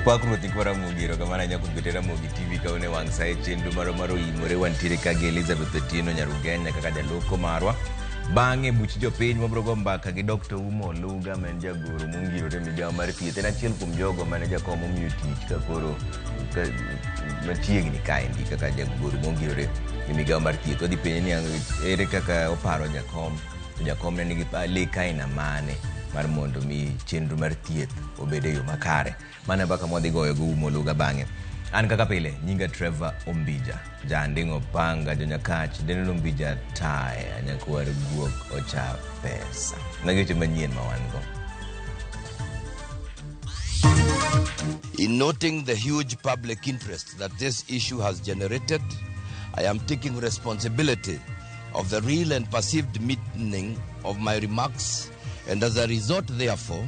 Kwakruti kwara mugiro kamana nyakubetera mugi TV kaone wangsae chendu maro imore wantire kage Elizabeth Otieno Nyarugenya kaka jaloko marwa bange buch jopiny mabrogo mbaka gi Dr. Umo Oluga men jagoro mungiro re migao mar thieth en achiel kuom jogo mane jakom omiyo tich ka koro matiegni kaendi kaka jagoro mungiro re migao mar thieth odhi penye ni ere kaka oparo jakom ne nigi leka aina mane mar mondo mi chenro mar thieth obede yo makare mana baka modhi goyo go Umo Oluga bange an kaka pile nyinga Trevor Ombija jandingo panga jonyakach deneno Ombija tae anyakwar guok ocha pesa nageche manyien mawango. In noting the huge public interest that this issue has generated, I am taking responsibility of the real and perceived meaning of my remarks, and as a result, therefore,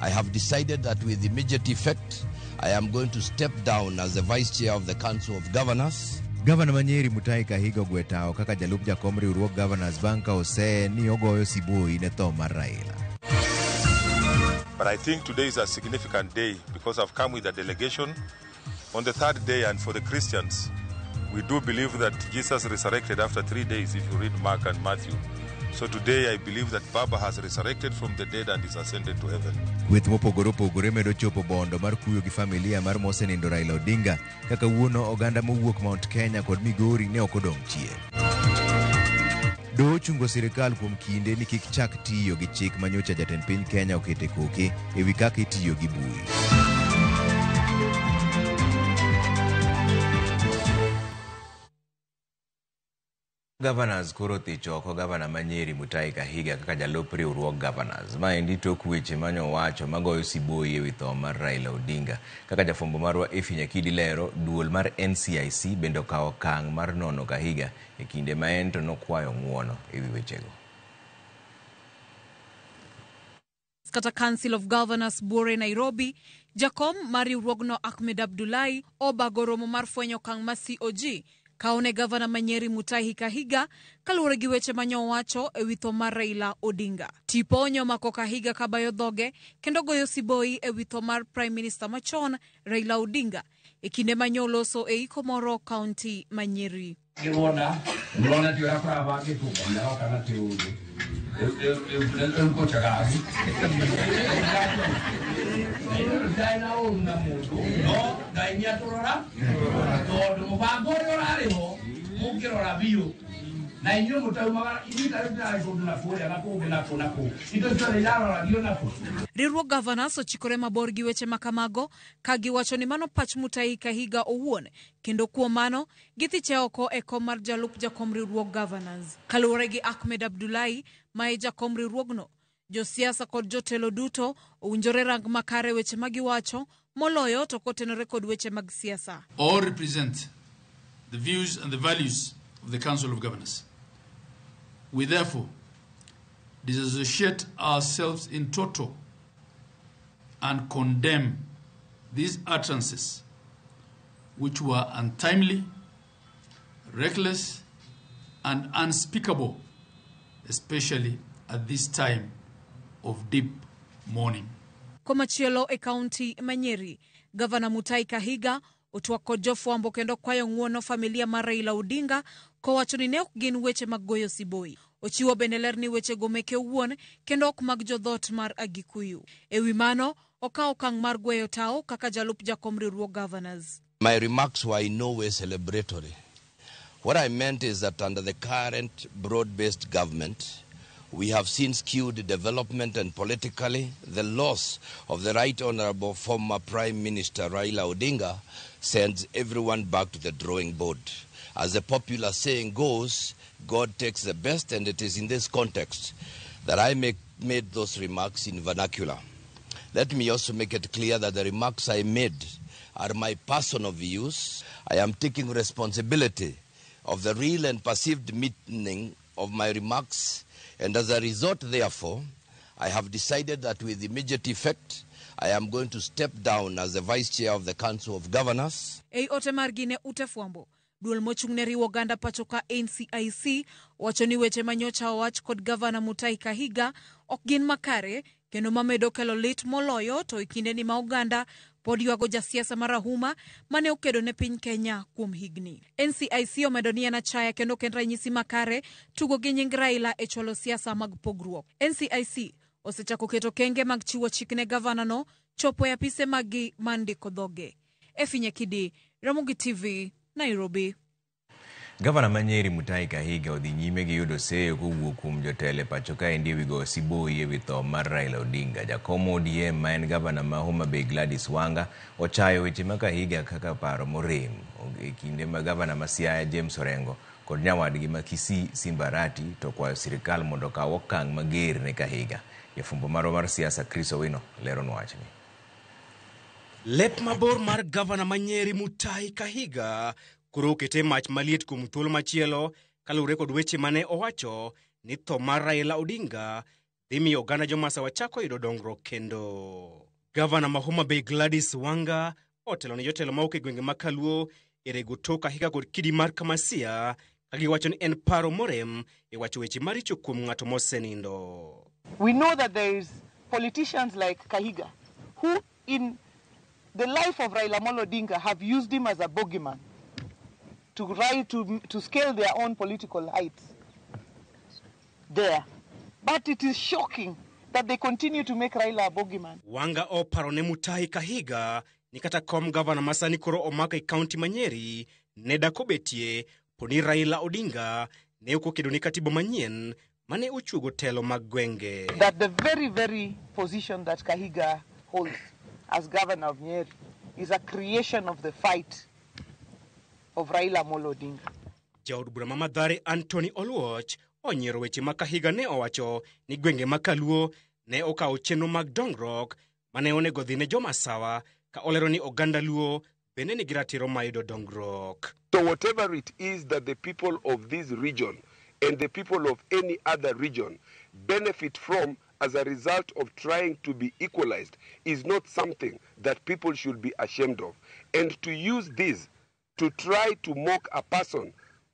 I have decided that with immediate effect, I am going to step down as the Vice Chair of the Council of Governors. Governor Manyeri Mutahi Kahiga Gwetao kaka jalup jakom riwruok Governors Banka ose ni ogoyo sibui ne tho mar Raila. But I think today is a significant day because I've come with a delegation on the third day, and for the Christians, we do believe that Jesus resurrected after 3 days if you read Mark and Matthew. So today I believe that Baba has resurrected from the dead and is ascended to heaven. With mopogore opogore medo chopo bondo mar kuyo gi familia mar mosenindo Raila Odinga kaka wuono oganda mowuok Mount Kenya kod Migori ne okodong chien. Doho chungo sirikal kuom kinde ni kik chak tiyo gi chik manyocha jatend piny Kenya okete koke ewi kaka itiyo gi bui. Governors koro thichoko Governor Manyeri Mutahi Kahiga kaka jalup riwruok Governors maendi tok weche manyo wacho magoyo siboi ewi tho mar Raila Odinga kaka jafombo marwa Efi Nyakidi lero duol mar NCIC bendo kawo kang mar nono Kahiga e kinde ma en to nokwayo ng'uono ewi wechego. Kata Council of Governors Bore Nairobi, jakom mar riwruogno Ahmed Abdullahi obago romo mar fwenyo kang ma COG kaone Governor Manyeri Mutahi Kahiga kaluwore gi weche manyo wacho ewi tho mar Raila Odinga. Tipo onyomako Kahiga kabayo dhoge kendo goyo siboi ewi tho mar Prime Minister machon Raila Odinga e kinde manyo loso e iko moro County Manyeri. Riwruok Governors ochikore mabor gi weche makamago ka giwacho ni mano pach Mutahi Kahiga owuon kendo kuom mano githiche oko e kom mar jalup jakom riwruok Governors. Kaluwore gi Ahmed Abdullahi ma e jakom riwruogno, josiasa kod jotelo duto owinjore rang makare weche magiwacho moloyo to kotenore kod weche mag siasa. All represent the views and the values of the Council of Governors. We therefore disassociate ourselves in total and condemn these utterances which were untimely, reckless, and unspeakable, especially at this time of deep mourning. Komachielo e County Manyeri, Governor Mutahi Kahiga otwako jofwambo kendo kwayo ng'uono familia mar Raila Odinga kowacho ni ne ok gin weche mag goyo siboi. Ochiwo bende ler ni weche go meke wuon kendo ok mag jodhot mar Agikuyu. Ewi mano, okawo kang mar gweyo tao kaka jalup jakom riwruok Governors. My remarks were in no way celebratory. What I meant is that under the current broad-based government, we have seen skewed development, and politically, the loss of the Right Honorable former Prime Minister Raila Odinga sends everyone back to the drawing board. As the popular saying goes, God takes the best, and it is in this context that I made those remarks in vernacular. Let me also make it clear that the remarks I made are my personal views. I am taking responsibility of the real and perceived meaning of my remarks, and as a result, therefore, I have decided that with immediate effect, I am going to step down as the Vice Chair of the Council of Governors. Ei ote margine utefwambo, duol mochung'ne riwo oganda pachoka NCIC wacho ni weche manyocha owach kod Governor Mutahi Kahiga ok gin makare kendo mamedo kelo lit moloyo to ikinde ni ma oganda pod yuago jasiasa marahuma mane okedo ne piny Kenya kuom higni. NCIC omedo ni en achaya kendo ken ranyisi makare tugo gi nying Raila e chwalo siasa mag pogruok. NCIC osechako keto kenge mag chiwo chik ne gavana no chopo e apise magi mandiko dhoge. Efinye Kidi, Ramogi TV, Nairobi. Gavana Manyeri Mutahi Kahiga odhi nyime gi yudo seyo kowuok kuom jotelo pacho ka endi wigo Siboi ewi tho mar Raila Odinga. Jakom ODM ma en gavana ma Homa Bay Gladys Wanga ochayo weche ma Kahiga kaka paro morem e kinde ma gavana ma Siaya James Orengo kod nyawadgi ma Kisii Simba Arati to kwayo sirikal mondo kaw okang' mager ne Kahiga. Jafumbo marwa mar siasa Chris Owino lero wachni. Lep mabor mar gavana Manyeri Mutahi Kahiga koro okete mach maliet kuom thuolo machielo kalure kod weche mane owacho ni tho mar Raila Odinga dhi miyo oganda jomasawa chako yudo dongruok kendo. Gavana ma Homa Bay Gladys Wanga otelo ne jotelo ma ok e gwenge ma Kaluo e rego tok Kahiga kod kidi mar Kamasia kagiwacho ni en paro morem e wacho weche maricho kuom ng'ato mosenindo. We know that there is politicians like Kahiga who in the life of Raila Amolo Odinga have used him as a bogeyman to scale their own political heights there. But it is shocking that they continue to make Raila a bogeyman. Wanga oparo ne Mutahi Kahiga ni kata kom gavana masani koro omaka e county Manyeri neda kobetie poni Raila Odinga ne okokedo ni katiba manyien mane ochugo telo mag gwenge. That the very, very position that Kahiga holds as governor of Nyeri is a creation of the fight of Raila Amolo Odinga. Jaod bura ma Mathare Anthony Oluoch onyiero weche ma Kahiga ne owacho ni gwenge ma Kaluo ne okawo chenro mag dongruok mane onego dhi ne jomasawa ka olero ni oganda Luo bende nigi ratiro ma yudo dongruok. So whatever it is that the people of this region and the people of any other region benefit from as a result of trying to be equalized is not something that people should be ashamed of. And to use this to try to mock a person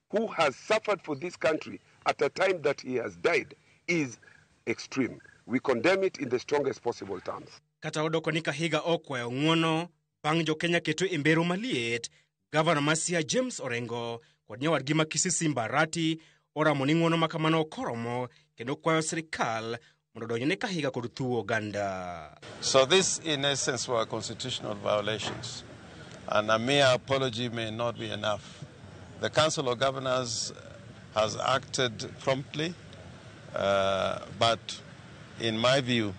who has suffered for this country at a time that he has died is extreme. We condemn it in the strongest possible terms. Kata odoko ni Kahiga okwayo ng'uono bang' jo Kenya keto e mbero maliet, gavana ma Siaya James Orengo kod nyawadgi ma Kisii Simba Arati oramo ni ng'uono makamano okoromo kendo kwayo sirikal mondo donjne Kahiga kod thuo oganda. So this in essence were constitutional violations, and a mere apology may not be enough. The Council of Governors has acted promptly, but in my view,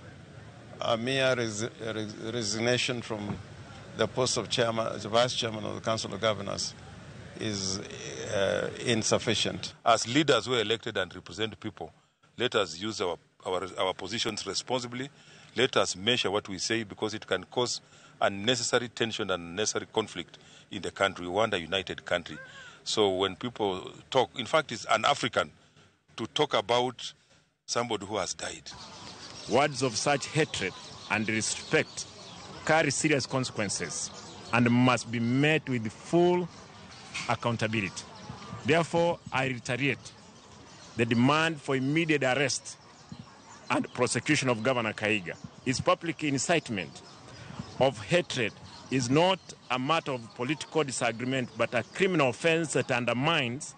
a mere resignation from the post of chairman, the vice chairman of the Council of Governors is insufficient. As leaders who are elected and represent people, let us use our positions responsibly. Let us measure what we say, because it can cause unnecessary tension and unnecessary conflict in the country. We want a united country. So when people talk, in fact, it's un-African to talk about somebody who has died. Words of such hatred and disrespect carry serious consequences and must be met with full accountability. Therefore, I reiterate the demand for immediate arrest and prosecution of Governor Kahiga. His public incitement of hatred is not a matter of political disagreement, but a criminal offense that undermines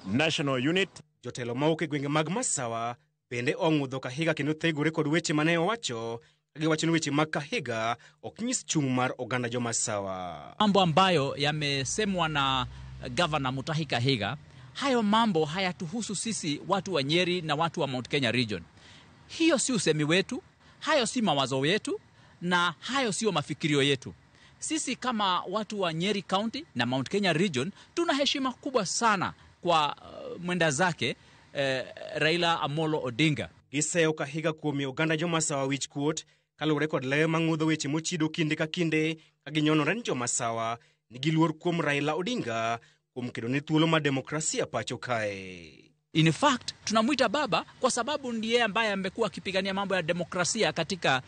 national unity. Jotelo mauke gwenge mag Masawa bende ong'udho Kahiga kendo thegore kod weche mane owacho, kagiwacho ni weche mag Kahiga ok nyis chung' mar oganda jo Masawa. Mambo ambayo yamesemwa na Governor Mutahi Kahiga, hayo mambo hayatuhusu sisi watu wa Nyeri na watu wa Mount Kenya region. Hiyo si usemi wetu, hayo si mawazo yetu, na hayo sio mafikirio yetu. Sisi kama watu wa Nyeri County na Mount Kenya region tuna heshima kubwa sana kwa mwenda zake Raila Amolo Odinga. Giseyo Kahiga kuom oganda jo Masawa wich kuot kalure kod leyo mang'udho weche mochido kinde ka kinde kaginyonore ni jo Masawa nigi luor kuom Raila Odinga kuom kedo ne thuolo ma demokrasia pacho kae. In fact, tunamuita baba kwa sababu ndiye ambaye amekuwa akipigania mambo ya demokrasia katika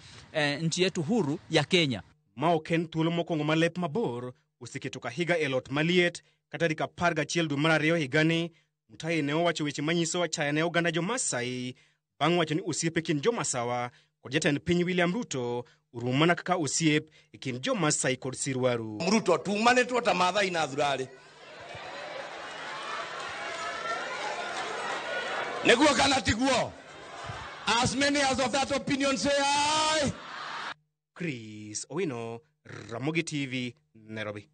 nchi yetu huru ya Kenya. Maoken thuolo mokwongo malep mabor osiketo Kahiga elot maliet katarika 11 dwe mar ariyo higani. Mutahi ne owacho weche manyiso achaya ne oganda jo Masai bang' wacho ni osiepe kind jo Masawa kod jatend piny William Ruto urumo mana kaka osiep e kind Jo-Maasai kod Sirwaru. Ruto tung' mane tuota madha inadhurale. Neguo kana tiguo. As many as of that opinion say aye. Chris Owino, Ramogi TV, Nairobi.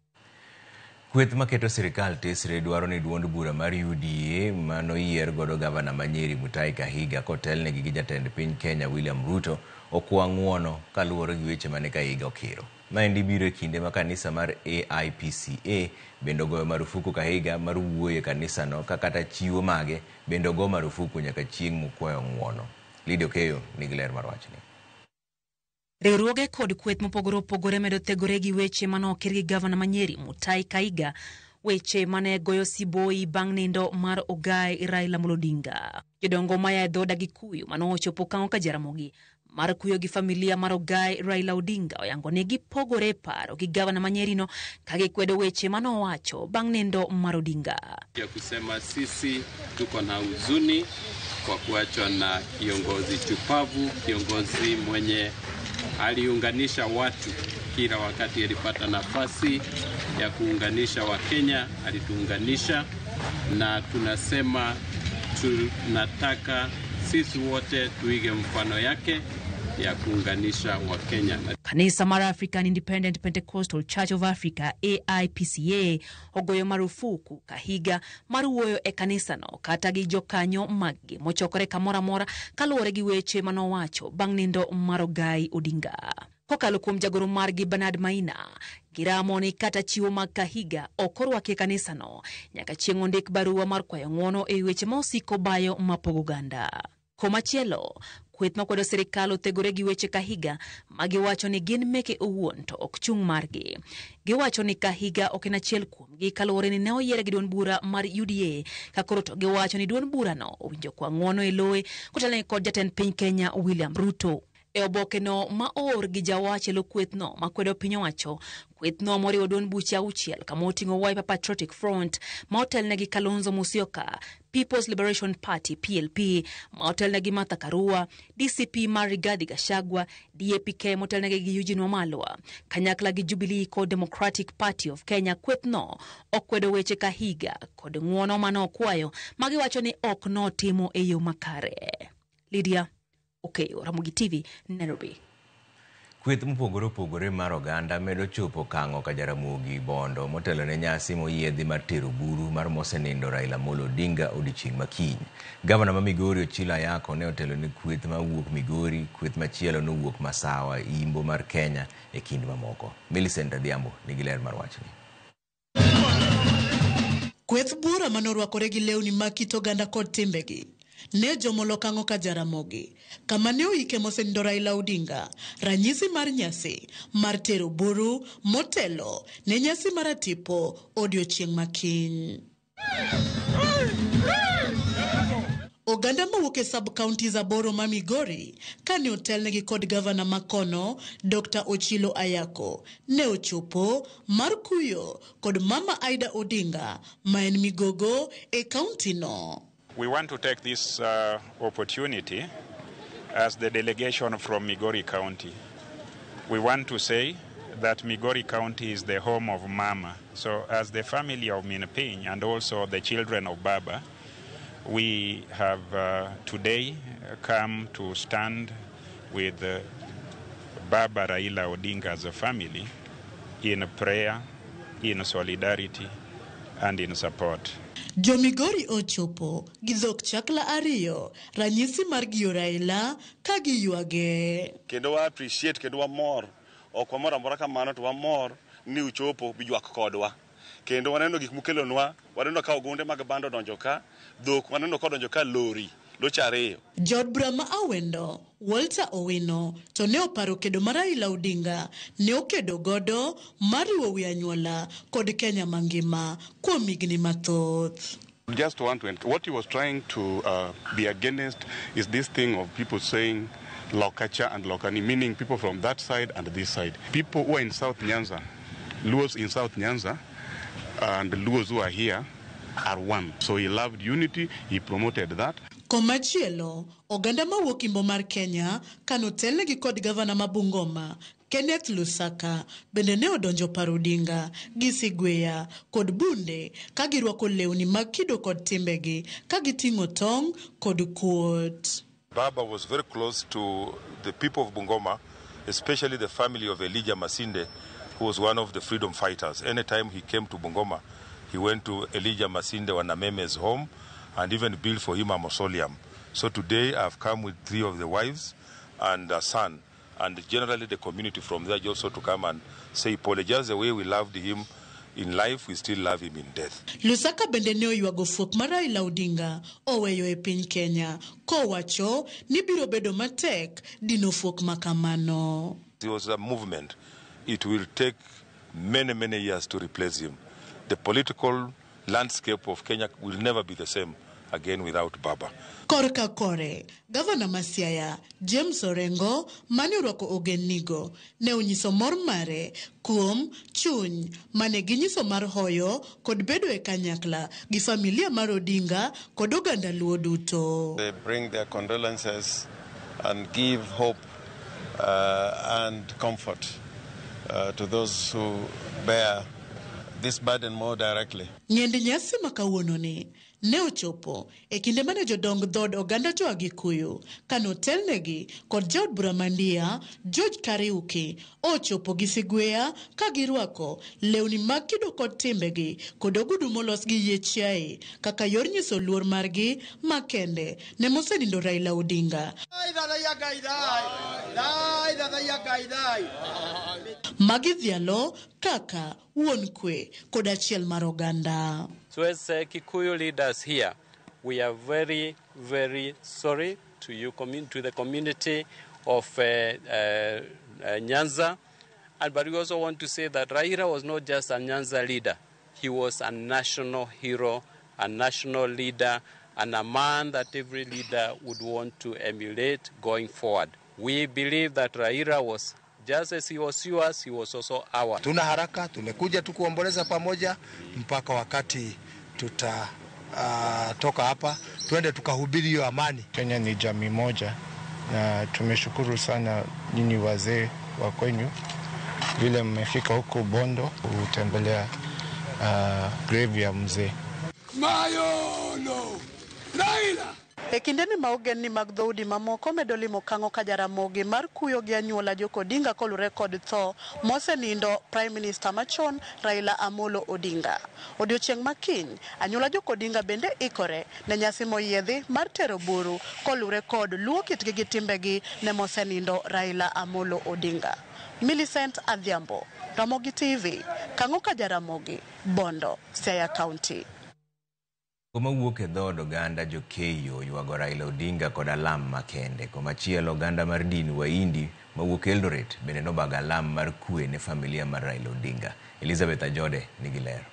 Kweth maketo sirikal tesre dwaro ni duond bura mar UDA mano yier godo gavana Manyeri Mutahi Kahiga kotelne gi jatend piny Kenya William Ruto okwa ng'uono kaluwore gi weche mane Kahiga okiro. Maendi biro e kinde ma kanisa mar AIPCA bendo goyo marufuku Kahiga mar wuoyo e kanisano kata chiwo mage bendo go marufuku nyaka chieng' mokwayo ng'uono. Lidio Keyo nigi ler mar wachni. Riwruoge kod kweth mopogore opogore medo thegore gi weche manokir gi gavana Manyeri Mutahi Kahiga, weche mane goyo siboi bang' nindo mar Ogai Raila Odinga. Jodongo maya dhoda gi kuyo manochopo kango ka Jaramogi mar kuyo gi familia mar Ogai Raila Odinga oyango ne gipogore paro gi gavana Manyeri no kagikwedo weche manowacho bang' nindo mar Odinga. Ya kusema sisi tuko na huzuni kwa kuachwa na kiongozi chupavu, kiongozi mwenye aliunganisha watu kila wakati alipata nafasi ya kuunganisha Wakenya, alituunganisha, na tunasema tunataka sisi wote tuige mfano yake ya kuunganisha Wakenya. Kanisa mara African Independent Pentecostal Church of Africa AIPCA ogoyo marufuku Kahiga maruoyo e kanisa no kata gi jokanyo maggi mochokore kamora mora kaluwore gi weche manowacho bang' nindo mar Ogai Odinga. Kokalo kuom jagoro margi Bernard Maina, giramo ni kata chiwo mag Kahiga okorwake kanisa no nyaka chieng' ondik barua mar kwayo ng'uono e weche mosiko bayo mapogo ganda. Komachielo, kweth makwedo sirikal othegore gi weche Kahiga magiwacho ni gin meke owuon to ok chung' margi. Giwacho ni Kahiga ok en achiel kuomgi kaluwore ni ne oyiere gi duond bura mar UDA kakoro to giwacho ni duond bura no owinjo kwa ng'uono e lowe kotelne kod jatend piny Kenya William Ruto. E oboke no ma or gi jawachelo kweth no makwedo piny owacho, kweth no moriwo duond buche auchiel kama oting'o Wiper Patriotic Front ma otelne gi Kalonzo Musyoka, People's Liberation Party PLP ma otelne gi Martha Karua, DCP mar Rigathi Gachagua, DAP-K ma otelne gi Eugene Wamalwa, kanyakla gi Jubilee kod Democratic Party of Kenya. Kweth no okwedo weche Kahiga kod ng'uono mano okwayo magiwacho ni ok notimo e yo makare. Lydia Okeyo, Ramogi TV, Nairobi. Kweth mopogore opogore mar oganda medo chopo kango ka Jaramogi Bondo motelo ne nyasi moyiedhi mar tero buru mar mosenindo Raila Odinga odiochieng' makiny. Gavana ma Migori Ochilo Ayako ne otelo ne kweth ma wuok Migori, kweth machielo no wuok Masawa, Imbo mar Kenya e kind mamoko. Millicent Adhiambo nigi ler mar wachni. Kweth bura manorwakore gi lewni mag kit oganda kod timbegi ne jomolo kango ka Jaramogi kama ne oike mosenindo Raila Odinga, ranyisi mar nyasi mar tero buru motelo ne nyasi mar tipo odiochieng' makiny. Oganda mawuok e sub-counties aboro ma Migori kane otelnegi kod gavana makono Dr. Ochilo Ayako ne ochopo mar kuyo kod Mama Aida Odinga ma en migogo e kaunti no. We want to take this opportunity as the delegation from Migori County. We want to say that Migori County is the home of Mama. So as the family of Minpiny and also the children of Baba, we have today come to stand with Baba Raila Odinga as a family in prayer, in solidarity, and in support. Jomigori ochopo gi dhok chakla ariyo ranyisi mar giyo Raila ka giyuage. Kendo wa appreciate kendo wa mor ok wamor amora kamano to wamor ni uchopo bijuak kodwa. Kendo waneno gik mukelonwa, waneno ka ogunde mag bando donjo ka, dhok waneno ka donjo ka lori lochareyo. Jod Brahma Awendo, Walter Owino, to ne oparo kedo mar Raila Odinga, ne okedo godo mariwo wi anyuola kod Kenya mangima kuom higni mathoth. Just what he was trying to be against is this thing of people saying Laukacha and Laukani, meaning people from that side and this side. People who are in South Nyanza, Luos in South Nyanza, and the Luos who are here are one. So he loved unity, he promoted that. Komachielo, oganda mawuok Imbo mar Kenya kanotelnegi kod gavana ma Bungoma Kenneth Lusaka bende ne odonjo paro Odinga gi Sigweya kod Bunde ka girwako lewni mag kido kod timbegi ka giting'o tong' kod kuot. Baba was very close to the people of Bungoma, especially the family of Elijah Masinde, who was one of the freedom fighters. Anytime he came to Bungoma, he went to Elijah Masinde Wanameme's home and even built for him a mausoleum. So today I've come with 3 of the wives and a son, and generally the community from there also to come and say, apologize the way we loved him in life, we still love him in death. Lusaka bende ne oywago fuok mar Raila Odinga oweyo e piny Kenya kowacho ni biro bedo matek dino fuok makamano. It was a movement. It will take many, many years to replace him. The political landscape of Kenya will never be the same again without Baba. Korka kore, Gavana Masiaya, James Orengo, mane orwako ogennigo, ne onyiso mor mare kuom chuny mane ginyiso mar hoyo kod bedo e kanyakla gi familia mar Odinga kod oganda Luo duto. They bring their condolences and give hope and comfort to those who bear this burden more directly. Nyende nyasi makawuononi ne ochopo e kinde mane jodong dhod oganda jo Agikuyu kanotelnegi kod jaod bura mandia George Kariuki ochopo gi Sigweya ka girwako lewni mag kido kod timbegi kod ogudu molos gi yie chiaye kaka yor nyiso luor margi makende ne mosenindo Raila Odinga. Magi dhialo kaka wuon kwe kod achiel mar oganda. So as Kikuyu leaders here, we are very, very sorry to you, to the community of Nyanza. But we also want to say that Raila was not just a Nyanza leader. He was a national hero, a national leader, and a man that every leader would want to emulate going forward. We believe that Raila was just as he was yours, he was also ours. Tuna haraka, tumekuja tu kuomboleza pamoja mpaka wakati toka hapa tuende tukahubiri hiyo amani. Kenya ni jamii moja na tumeshukuru sana nyinyi wazee wa kwenyu vile mmefika huko Bondo kutembelea grave ya mzee Mayono Raila. E kindeni ma ogenni mag dhoudi mamoko medo limo Kang'o ka Jaramogi mar kuyo gi anyuola Joko Odinga kolure kod tho mosenindo Prime Minister machon Raila Amolo Odinga. Odiochieng' makiny, anyuola Joko Odinga bende ikore ne nyasi moyiedhi mar tero buru kolure kod luwo kitgi gi timbegi ne mosenindo Raila Amolo Odinga. Millicent Adhiambo, Ramogi TV, Kang'o ka Jaramogi, Bondo, Siaya County. Koma wuok e dhod oganda jokeyo ywago Raila Odinga kod alam makende. Komachielo oganda mar din Waindi mawuok Eldoret bende nobago alam mar kwe ne familia mar Raila Odinga. Elizabeth Ajode nigi lero.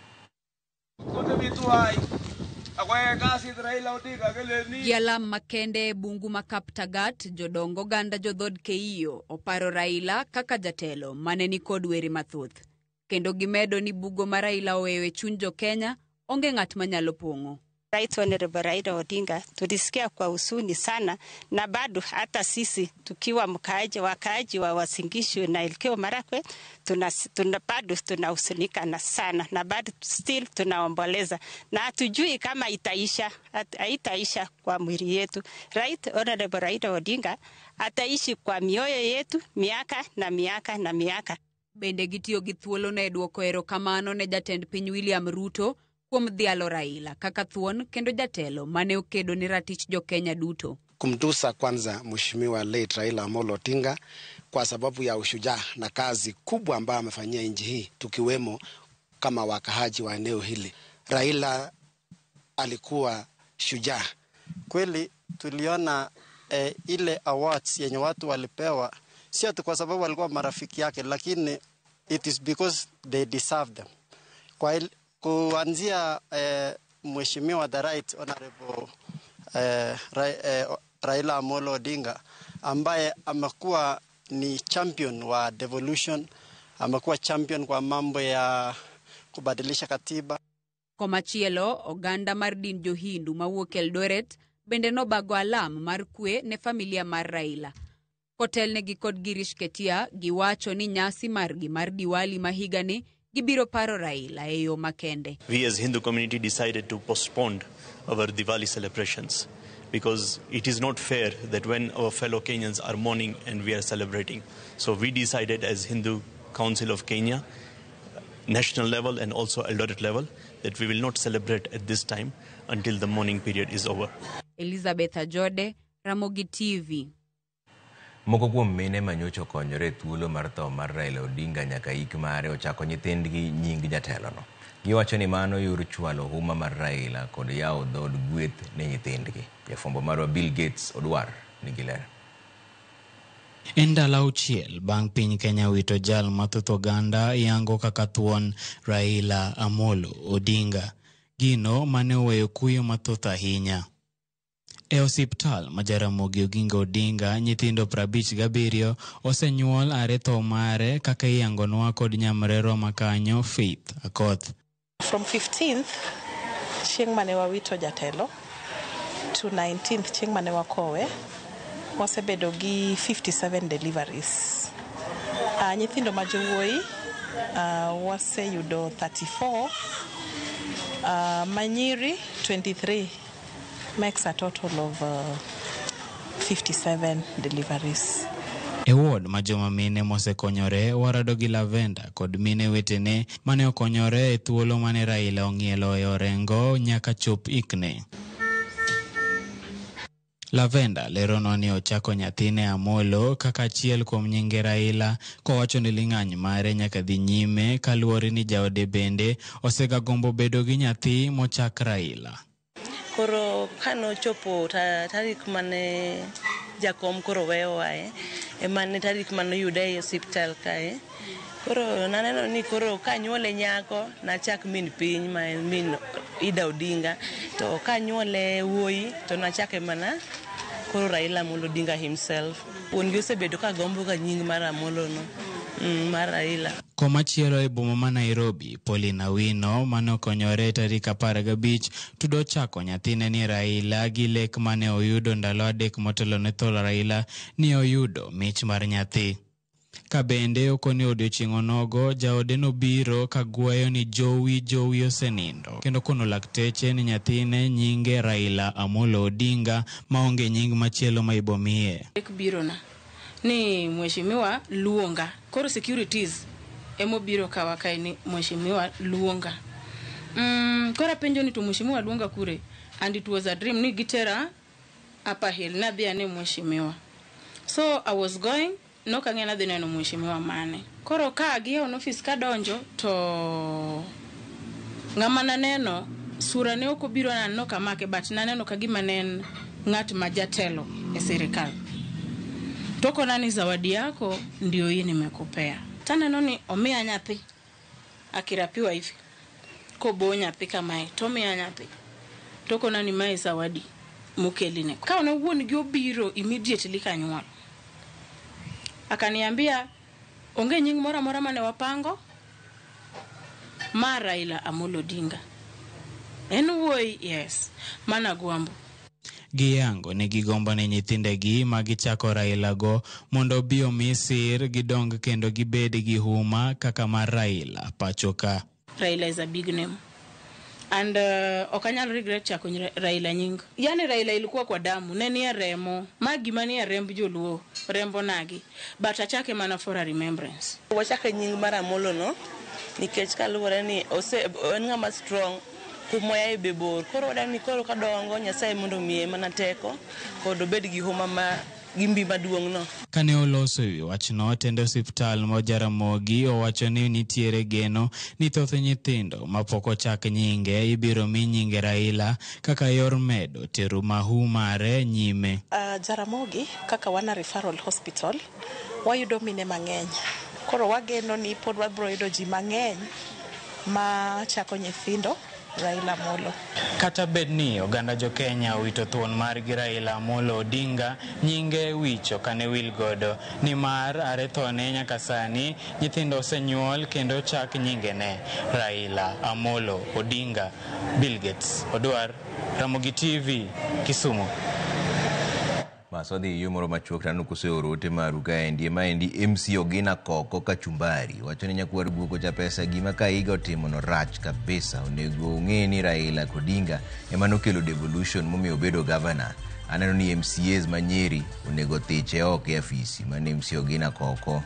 Gi alam makende bungu ma Kaptagat, jodongo oganda jodhod Keiyo oparo Raila kaka jatelo mane ni kod weri mathoth. Kendo gimedo ni bugo ma Raila oweyo e chuny jo Kenya onge ng'at manyalo pong'o. Right Honorable Raila Odinga tulisikia kwa huzuni sana, na bado hata sisi tukiwa wakaaji wa Uasin Gishu na Elgeyo Marakwet bado tunahuzunika na sana, na bado still tunaomboleza na hatujui kama haitaisha kwa mwili yetu. Right Honorable Raila Odinga ataishi kwa mioyo yetu miaka na miaka na miaka. Bende gitiyo gi thuolo ne duoko erokamano ne jatend piny William Ruto kuom dhialo Raila kaka thuon kendo jatelo mane okedo ni ratich jo Kenya duto. Kumtusa kwanza Mheshimiwa late Raila Amolo Odinga kwa sababu ya ushujaa na kazi kubwa ambayo amefanyia nchi hii, tukiwemo kama wakahaji wa eneo hili. Raila alikuwa shujaa. Kweli tuliona ile awards yenye watu walipewa sio tu kwa sababu walikuwa marafiki yake, lakini it is because they deserve them. Kwa kuanzia Mheshimiwa the Right Honorable Raila Amolo Odinga ambaye amekuwa ni champion wa devolution, amekuwa champion kwa mambo ya kubadilisha katiba. Komachielo oganda mar din Johindu mawuok Eldoret bende nobago alam mar kwe ne familia mar Raila. Kotelnegi kod Girish Ketia giwacho ni nyasi margi mar Diwali ma higani gibiro paro Raila e yo makende. We as Hindu community decided to postpone our Diwali celebrations because it is not fair that when our fellow Kenyans are mourning and we are celebrating. So we decided as Hindu Council of Kenya, national level and also Eldoret level, that we will not celebrate at this time until the mourning period is over. Elizabeth Ajode, Ramogi TV. Moko kuom mine manyocho konyore thuolo mar tho mar Raila Odinga nyaka hik mare ochako nyithindgi nying jatelono. Giwacho ni mano yor chwalo huma mar Raila kod yawo dhod gweth ne nyithindgi. Jafwambo marwa Bill Gates Odwar nigi ler. Endala auchiel bang' piny Kenya wito jal mathoth oganda yango kaka thuon Raila Amolo Odinga. Gino mane oweyo kuyo mathoth ahinya. E osiptal ma Jaramogi Oginga Odinga nyithindo 57 osenyuol are tho mare kaka iyangonwa kod nyamrero makanyo Faith Akoth. From 15th chieng' mane wawito jatelo to 19th chieng' mane wakowe wasebedo gi 57 deliveries. Nyithindo ma jowuoyi waseyudo 34, manyiri 23. Makes a total of 57 deliveries. E ward ma joma mine mosekonyore warado gi Lavenda kod mine wetene mane okonyore e thuolo mane Raila ong'ielo e orengo nyaka chop ikne. Lavenda leronwa ni ochako nyathine Amolo kaka achiel kuom nyinge Raila kowacho ni ling'any mare nyaka dhi nyime kaluwore ni jaode bende osega gombo bedo gi nyathi mochak Raila. Koro kano chopo tarik mane jakom koro weyo wae emane tarik mane yude e hospital kae. Koro naneno ni koro kanyuole nyako nachak min piny ma en min Ida Odinga, to kanyuole wuoyi to nachake mana koro Raila Amolo Odinga himself. Wuongi osebedo ka gombo ga nying mar Amolo no. Mar Raila. Komachielo e boma ma Nairobi, Pauline Awino mane okonyore tarik 15 tudo chako nyathine ni Raila gi lek mane oyudo ndalo adek motelo ne tho Raila ni oyudo mich mar nyathi. Ka bende okoni odiochieng' onogo jaode nobiro kagwayo ni Jowi osenindo kendo kono lakteche ni nyathine nyinge Raila Amolo Odinga maonge nying machielo ma ibomiye. Biro na ni mheshimiwa luonga koro securities emo biro kawa kai ni mheshimiwa luonga kora penjo ni to mheshimiwa luonga kure, and it was a dream ni gitera Upper Hill na bia ni mheshimiwa. So I was going no kangena dhi neno mheshimiwa mane koro ka gi on office ka donjo to ng'ama naneno sura ne okobiro naneno kamake but naneno kagima nen ng'at majatelo e serikali. Toko nani zawadi yako ndio hii nimekupea. Taneno ni omia nyathi akirapiwa hivi kobo nyathi kama hii tomia nyathi toko nani mai zawadi mukeline ka ona wuon gi obiro immediately kanyuol akaniambia onge nying mora mora mane wapango ma Raila Amolo Odinga en wuoyi. Yes mana gwambo giyango ne gigombo ne nyithindegi ma gichako Raila go mondo bio misir gidong kendo gibed gi huma kaka mar Raila pachoka. Raila is a big name and okanyal regret chako Raila nying. Yani Raila ilikuwa kwa damu neni ya remo magi mani ya rembo joluo rembo nagi but achake mana for a remembrance. Wachake nying mara Amolo no nikech kaluwore ni ose en ng'ama strong kumoya e bebor koro dani koro kadongo Nyasaye mondo miye mana teko kod obed gi homa ma gimbi maduong' no. Kane oloso wachno tende hospital ma Jaramogi owacho ni nitiere geno ni thoth nyithindo mapok ochak nyinge ibiro mi nyinge Raila kaka yor medo tero mahu mare nyime. Jaramogi kaka wana referral hospital wayudo mine mang'eny koro wageno ni pod wabro yudo ji mang'eny ma chako nyithindo Raila Amolo. Kata bedni oganda jo Kenya wito thuon margi Raila Amolo Odinga nyinge wicho kane wil godo ni mar arethone nyaka sani nyithindo osenyuol kendo chak nyingene Raila Amolo Odinga. Bill Gates Odwar, Ramogi TV, Kisumu. Masodi yumoro machuok tanu kuse orote maruka endi MC Ogina Koko Kachumbari wacho ni nyakwar buko cha pesa gima ka iga otimo no rach kabisa onego ng'eni Raila Odinga emano kelo devolution mumi obedo governor. Aneno ni MCAs manyeri onego thiche oke afisi mane MC Ogina Koko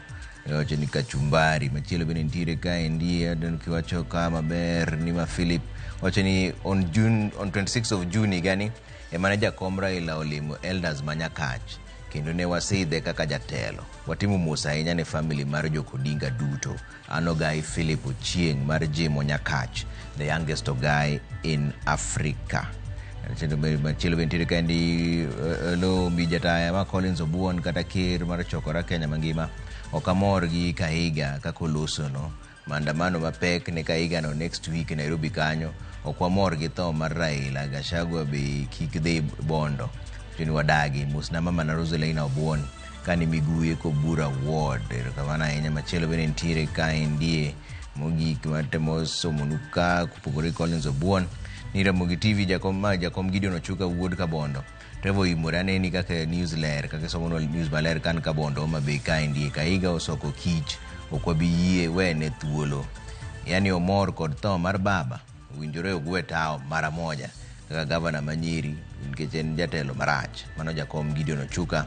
wacho ni Kachumbari machielo bene nitire ka endi adon kiwacho kama ber ni ma Philip wacho ni on 26th of June gani manager Komra Raila olimo elders Manyakach kendo ne wasidhe kaka jatelo watimo musa ahinya ne family mar Odinga duto. Ano guy Philip Ochieng mar Jimo Nyakach, the youngest guy in Africa. Machilo bentire kandi lo bijataya ma Collins Obuon kata Kir mar Chokora Kenya mangima okamor gi Kahiga kakoloso no maandamano mapek ne Kahiga no next week Nairobi kanyo okwamor gi tho mar Raila. Gachagua be kik dhi Bondo tini wadagi musna mama na Rosalina Obuon kani miguye ko Bura Ward kamana ahinya. Machielo bene ntiere ka endie mogik matemo somonuka kupogore Collins Obuon ni Ramogi TV Jakom Gideon Ochuka wuod Kabondo Trevo Imurane ni kaka newsletter kaka somono news maler kan Kabondo mabe ka endie Kahiga osoko kich okwabiye wene thuolo yani omor kod tho mar baba winjore ogwe tao mara moja kaka gavana manyiri nikech en jatelo marach. Mano Jakom Gideon Ochuka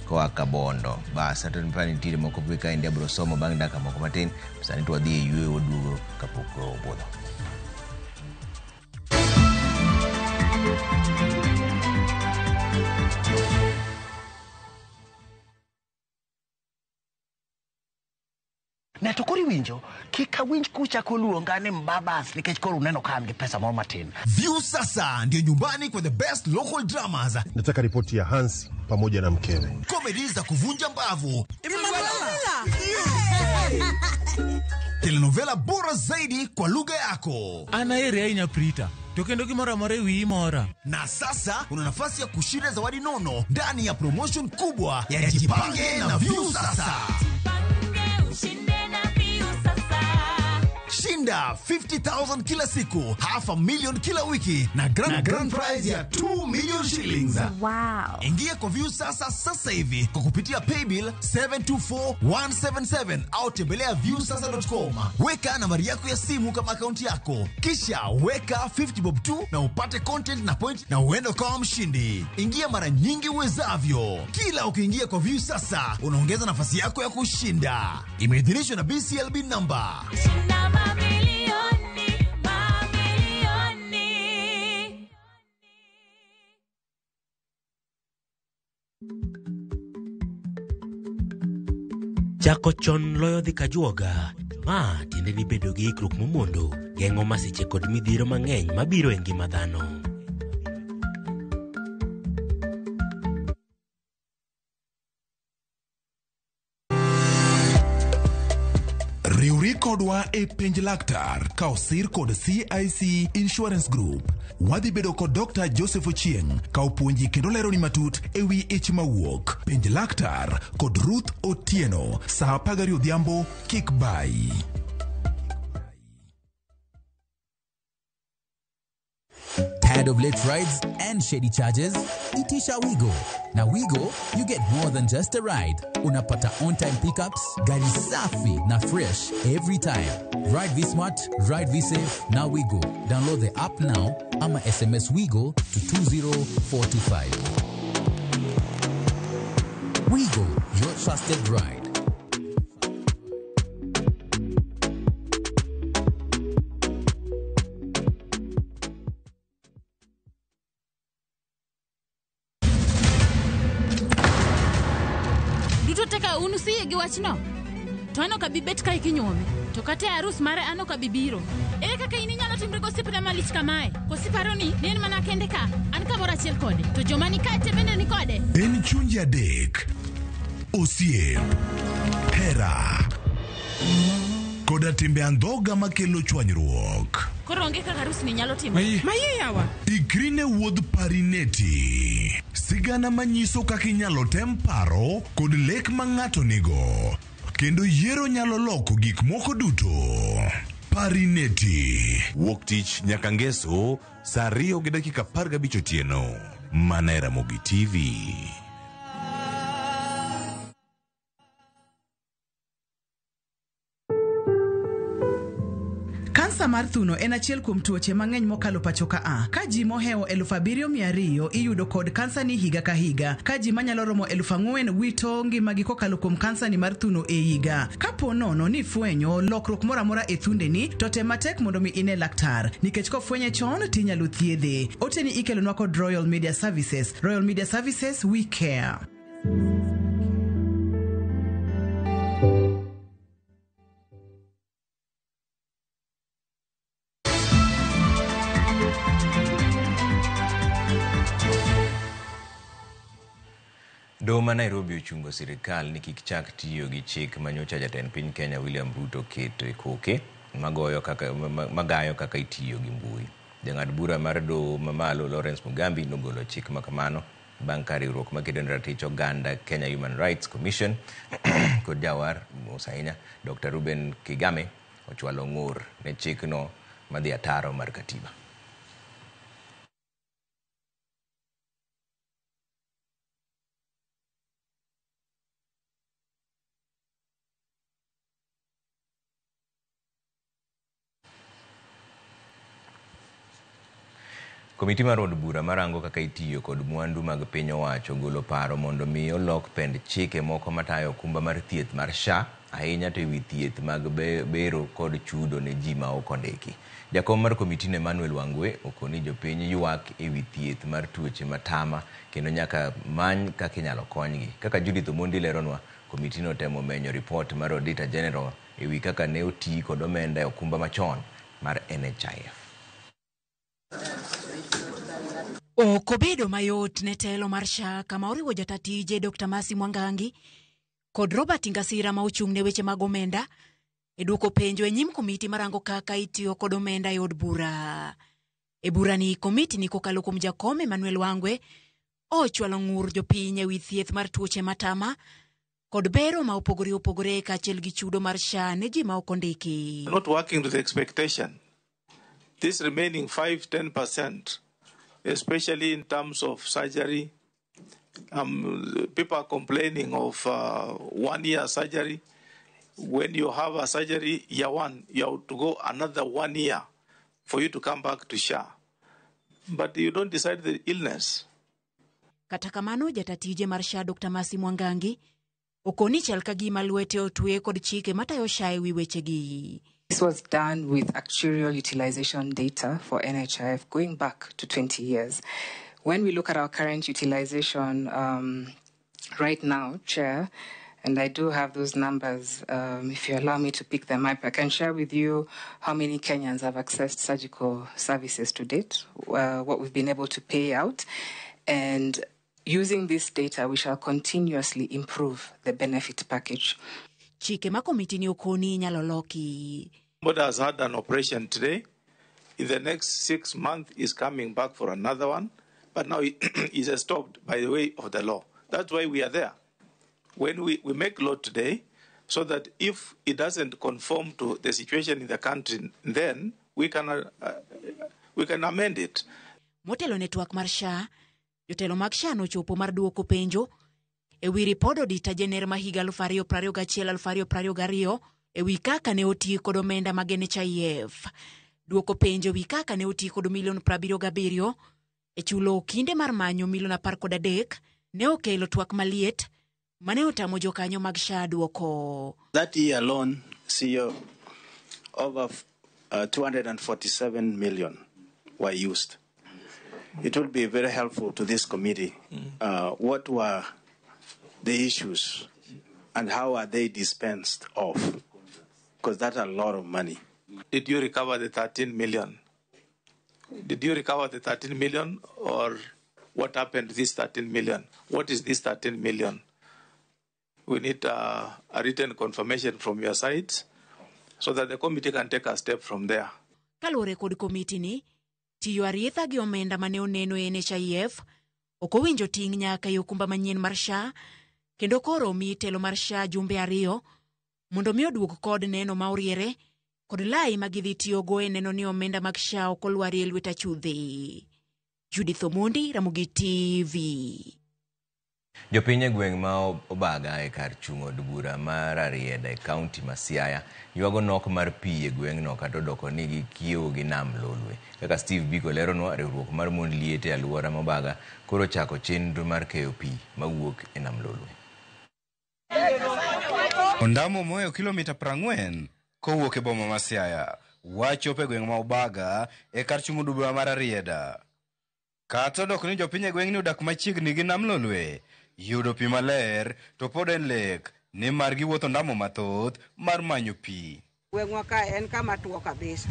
koa Kabondo. Bas ato nipani nitire moko pika indi abro somo bang daka moko matin sani tuwadhi yue odugo kapoko obodho. Na to kori winjo kika winj kucha koluonga ni mbabas nikech koro uneno kan gi pesa moro matin. View sasa ndio nyumbani kwa the best local dramas. Nataka ripoti ya Hansi pamoja na mkewe. Comedy za kuvunja mbavu. Telenovela bora zaidi kwa lugha yako. Ana area ina prita. Tokendo kimora more wi mora. Na sasa una nafasi ya kushinda zawadi nono ndani ya promotion kubwa ya Jipange na View sasa. Shinda 50,000 kila siku, $500,000 kila wiki na grand prize ya 2 million shillings. Wow. Ingia kwa View sasa hivi kwa kupitia paybill 724177 au tembelea viewsasa.com. Weka nambari yako ya simu kama akaunti yako. Kisha weka 50 bob tu na upate content na point na uende kwa mshindi. Ingia mara nyingi uwezavyo. Kila ukiingia kwa View sasa, unaongeza nafasi yako ya kushinda. Imeidhinishwa na BCLB number. Chako chon loyo dhi kajuoga. Ma tiende ni bedo gi ikruok momondo. Geng'o masiche kod midhiro mang'eny mabiro e ngima dhano. Riuri kodwa e penj laktar ka osir kod CIC Insurance Group. Wadhi bedo kod Dr. Joseph Ochieng ka opuonji kendo lero ni matut e wi ich mawuok. Penj laktar kod Ruth Otieno saa 12 odhiambo kik bai. Tired of late rides and shady charges? Itisha Wigo. Now Wigo, you get more than just a ride. Unapata on-time pickups, gari safi na fresh every time. Ride V-Smart, ride V-Safe, now Wigo. Download the app now, ama SMS Wigo to 20425. Wigo, your trusted ride. Teka unusi giwachno. To ano ka bibet ka ikinyuome. To kate arus mare ano ka bibiro. Ere kaka ini nyalo timre gosipna malich kamae. Kosiparo ni nen mana kende ka. An ka mora chiel kode. To joma ni kate bende ni kode. En chunji adek. Osiep. Hera. Koda timbe andhoga makelo chwanyruok. koro onge kaka arus ni nyalo timo. Maye yawa. Ikrine wuodh Parineti. Sigana manyiso kaka inyalo tem paro kod lek ma ng'ato nigo. Kendo yiero nyalo loko gik moko duto. Parineti. Wuok tich nyaka ngeso, saa 2:15 otieno. Mana e Ramogi TV. Kansa mar thuno en achiel kuom tuoche mang'eny mokalo pacho ka ji mohewo 7,200 iyudo kod kansa ni higa ka higa, ka ji manyalo romo 4,000 wito ngimagi kokalo kuom kansa ni mar thuno e higa. Kapo nono ni fwenyo lokruok moro amora e thundeni, to tem matek mondo mi ine laktar, nikech kofwenye chon tinyalo thiedhe. Oteni ikelonwa kod Royal Media Services. Royal Media Services, we care. Doho ma Nairobi ochungo sirikal ni kik chak tiyo gi chik manyocha jatend piny Kenya William Ruto keto e koke magayo kaka itiyo gi mbui. Jang'ad bura mar doho mamalo Lawrence Mugambi nogolo chik makamano bang' ka riwruok makedo ne ratich oganda Kenya Human Rights Commission kod jawar Musainya Dr. Ruben Kigame ochwalo ng'ur ne chikno madhi ataro mar katiba. Komiti mar od bura marango kaka itiyo kod mwandu mag piny owacho golo paro mondo mi olok pend chike moko matayo okumba mar thieth mar SHA ahinya to ewi thieth mag bero kod chudo ne ji ma ok ondiki. Jakom mar komiti ne Emmanuel Wangwe okoni jopiny ywak ewi thieth mar tuoche matama kendo nyaka many kaka inyalo konygi. Kaka Judith Omondi leronwa, komiti no temo menyo ripot mar Auditor General ewi kaka ne oti kod omenda e okumba machon mar NHIF. Okobedo mayot ne telo mar SHA kama oriwo jatatije Dr. Mercy Mwangangi kod Robert Ngasira ma ochung' ne weche mag omenda e duoko penjo e nyim komiti marango kaka itiyo kod omenda e od bura. E bura ni komiti ni kokalo kuom jakom Emmanuel Wangwe ochwalo ng'ur jopiny ewi thieth mar tuoche matama kod bero ma opogore kaachiel gi chudo mar SHA ne ji ma ok ondiki. Not working to the expectation. This remaining 5-10%, especially in terms of surgery, people are complaining of 1 year surgery. When you have a surgery, year one, you have to go another 1 year for you to come back to SHA. But you don't decide the illness. Kata kamano jatatije mar SHA Dr. Mercy Mwangangi okoni chal ka gima lwete otwe kod chike matayo SHA ewi wechegi. This was done with actuarial utilization data for NHIF going back to 20 years. When we look at our current utilization right now, Chair, and I do have those numbers, if you allow me to pick them up, I can share with you how many Kenyans have accessed surgical services to date, what we've been able to pay out, and using this data, we shall continuously improve the benefit package. Chike ma komiti ni okoni nyalo loki. Somebody has had an operation today. In the next 6 months, is coming back for another one. But now it is stopped by the way of the law. That's why we are there. When we make law today, so that if it doesn't conform to the situation in the country, then we can amend it. Motelo network mar SHA, jotelo mag SHA nochopo mar duoko penjo ewi ripod Auditor General ma higa 2021-2022 ewi kaka ne oti kod omenda mag NHIF. Duoko penjo ewi kaka ne oti kod $77,000,000 e chulo kinde mar manyo $13,000,000 ne okelo twak maliet mane otamo jokanyo mag SHA duoko. That year alone, CEO, over 247 million were used. It would be very helpful to this committee. What were the issues and how are they dispensed of? Because that's a lot of money. Did you recover the 13 million? Did you recover the 13 million or what happened to this 13 million? What is this 13 million? We need a written confirmation from your side so that the committee can take a step from there. Kaluwore kod komiti ni, tiyo arietha gi omenda mane oneno e NHIF ok owinjo ting' nyaka e okumba manyien mar SHA, kendo koro omi telo mar SHA jumbe 2 mondo mi oduog kod neno ma oriere kod lai ma gidhi tiyogo e neno ni omenda mag SHA ok olwar e lwet achudhi. Judith Omondi, Ramogi TV. Jopiny e gweng' ma Obaga e kar chung' od bura mar Rarieda e kaunti ma Siaya ywago nok mar pi e gweng'no kata odoko ni gikiewo gi nam Lolwe. Kaka Steve Biko leronwa, riwruok mar mon liet e alwora ma Obaga koro chako chenro mar keyo pi mawuok e nam Lolwe. Ondamo moyo kilomita 40 kowuok e boma ma Siaya wachopo e gweng' ma Obaga e kar chung' od bura mar Rarieda. Kata odok ni jopiny e gweng'ni odak machiegni gi nam Lolwe yudo pi maler to pod en lek ni mar giwuotho ndamo mathoth mar manyo pi. Gweng'wa ka en kama tuo kabisa.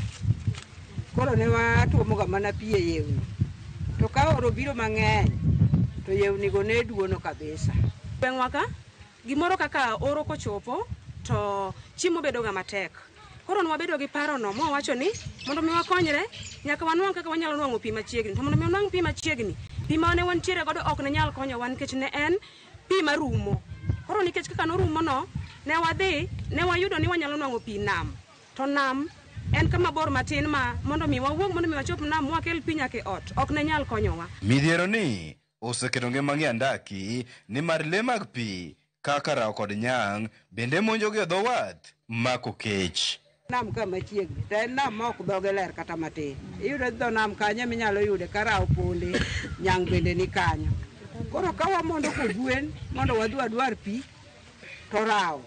Koro ne watuomoga mana pi e yewni. To ka oro biro mang'eny to yewni go ne duono kabisa. Gweng'wa ka gimoro kaka oro kochopo to chiemo bedo ga matek. Koro nwabedo gi paro no mo wacho ni mondo mi wakonyre nyaka wanwang' kaka wanyalo nwang'o pi machiegni. To mondo mi wanwang' pi machiegni, pi ma ne wantiere godo ok ne nyal konyo wan nikech ne en pi marumo. Koro nikech kaka norumo no, ne wayudo ni wanyalo nwang'o pi nam. To nam en kama bor matin ma mondo mi wawuog mondo mi wachop nam wakel pi nyaka e ot ok ne nyal konyowa. Midhiero ni oseketo ngima ng'i andaki ni mar le mag pi kaka rao kod nyang' bende monjo gi dho wath mako kech. Nam ka machiegni to en nam ma ok dhoge ler kata matin. Iyudo dho nam kanyo minyalo yude ka rao ponde, nyang' bende ni kanyo. Koro ka wamondo kogwen mondo wadwar pi to rao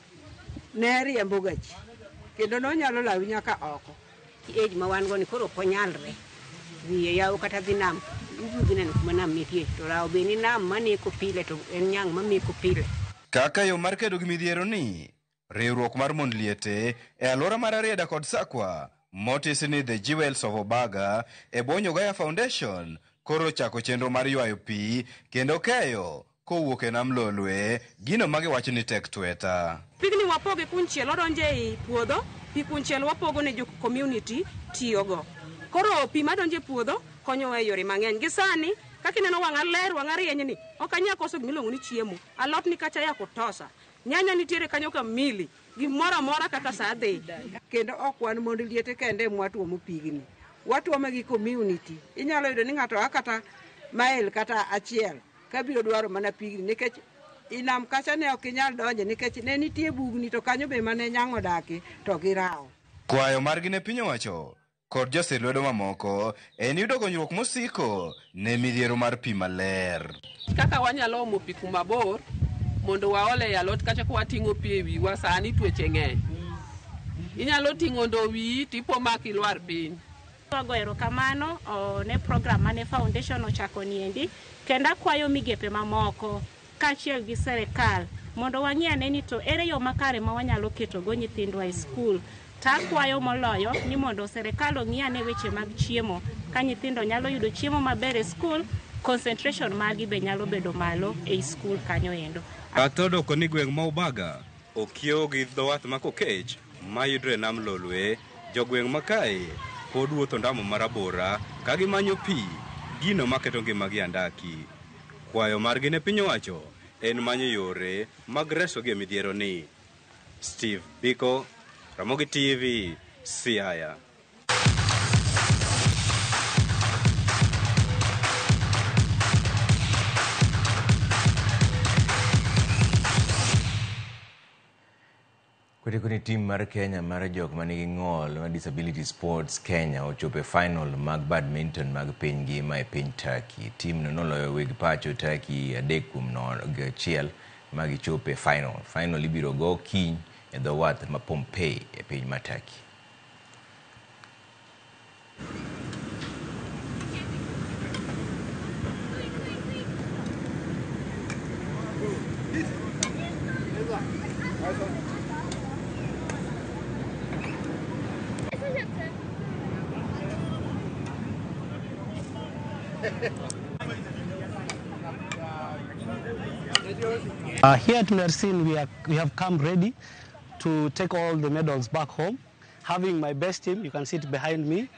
ne riembo gachi kendo nonyalo lawi nyaka oko. Ej ma wan go ni koro ponyalre wiye yaw kata dhi nam ubugi neno kuma nam nitie to rao be ni nam maniko pile to en nyang' mamiko pile. Kaka yo mar kedo gi midhiero ni, riwruok mar mon liete e alwora mar Rarieda kod Sakwa motisi ni The Jewels of Obaga e Bonyo Gaya Foundation koro chako chenro mar ywayo pi kendo keyo kowuok e nam Lolwe gino magi wacho ni tek tweta. Pigni wapoge kunchiel odonje e puodho, pi kunchiel wapogo ne jo community tiyogo. Koro pi madonje puodho konyo e yore mang'eny. Gi sani kaka ineno wang'a ler wang'a rieny ni ok anya koso gimiluongo ni chiemo. Alot ni kacha ya kutosa. Nyanya nitiere kanyo kamili gimoro amora kaka sa adhi. Kendo ok wan mondo liete kende mwatuomo pigni. Watuome gi community. Inyalo yudo ni ng'ato akata mail kata achiel kabiro dwaro mana pigni nikech inam kacha ne ok inyal donje nikech ne nitie bugni to kanyo be mane nyang'o daki to girao. Kwayo margi ne piny owacho kod joselwedo mamoko en yudo konyruok mosiko ne midhiero mar pi maler. Kaka wanyalo omo pi kuma bor mondo waole e alot kacha kwa ting'o pi e wiwa sani tuoche ng'eny. Inyalo ting'o ndo wi tipo maki lwar piny. Wago erokamano ne program mane foundation ochako niendi kendo akwayo migepe mamoko kaachiel gi serikal mondo wang'i ane ni to ere yo makare ma wanyalo keto go nyithindwa e skul. Takwayo moloyo ni mondo serikal ong'i ane weche mag chiemo ka nyithindo nyalo yudo chiemo maber e skul, concentration margi be nyalo bedo malo e skul kanyo endo. Atodoko ni gweng' ma Obaga okiewo gi dho wath mako kech mayudre nam Lolwe, jogweng' makae pod wuotho ndamo marabora ka gimanyo pi gino maketo ngimagi andaki. Kwayo margi ne piny owacho en manyo yore mag reso gi midhiero ni. Steve Biko, Ramogi TV, Siaya. Kuni tim mar Kenya mar jok manigi ng'ol ma Disability Sports Kenya ochopo e final mag badminton mag piny ngima e piny Turkey. Tim no noloyo weg pacho Turkey 3-1 ma gichopo e final. Final ibiro go kiny e dho wath ma Pompey e piny ma Turkey. Here at Mersin, we have come ready to take all the medals back home. Having my best team, you can see it behind me.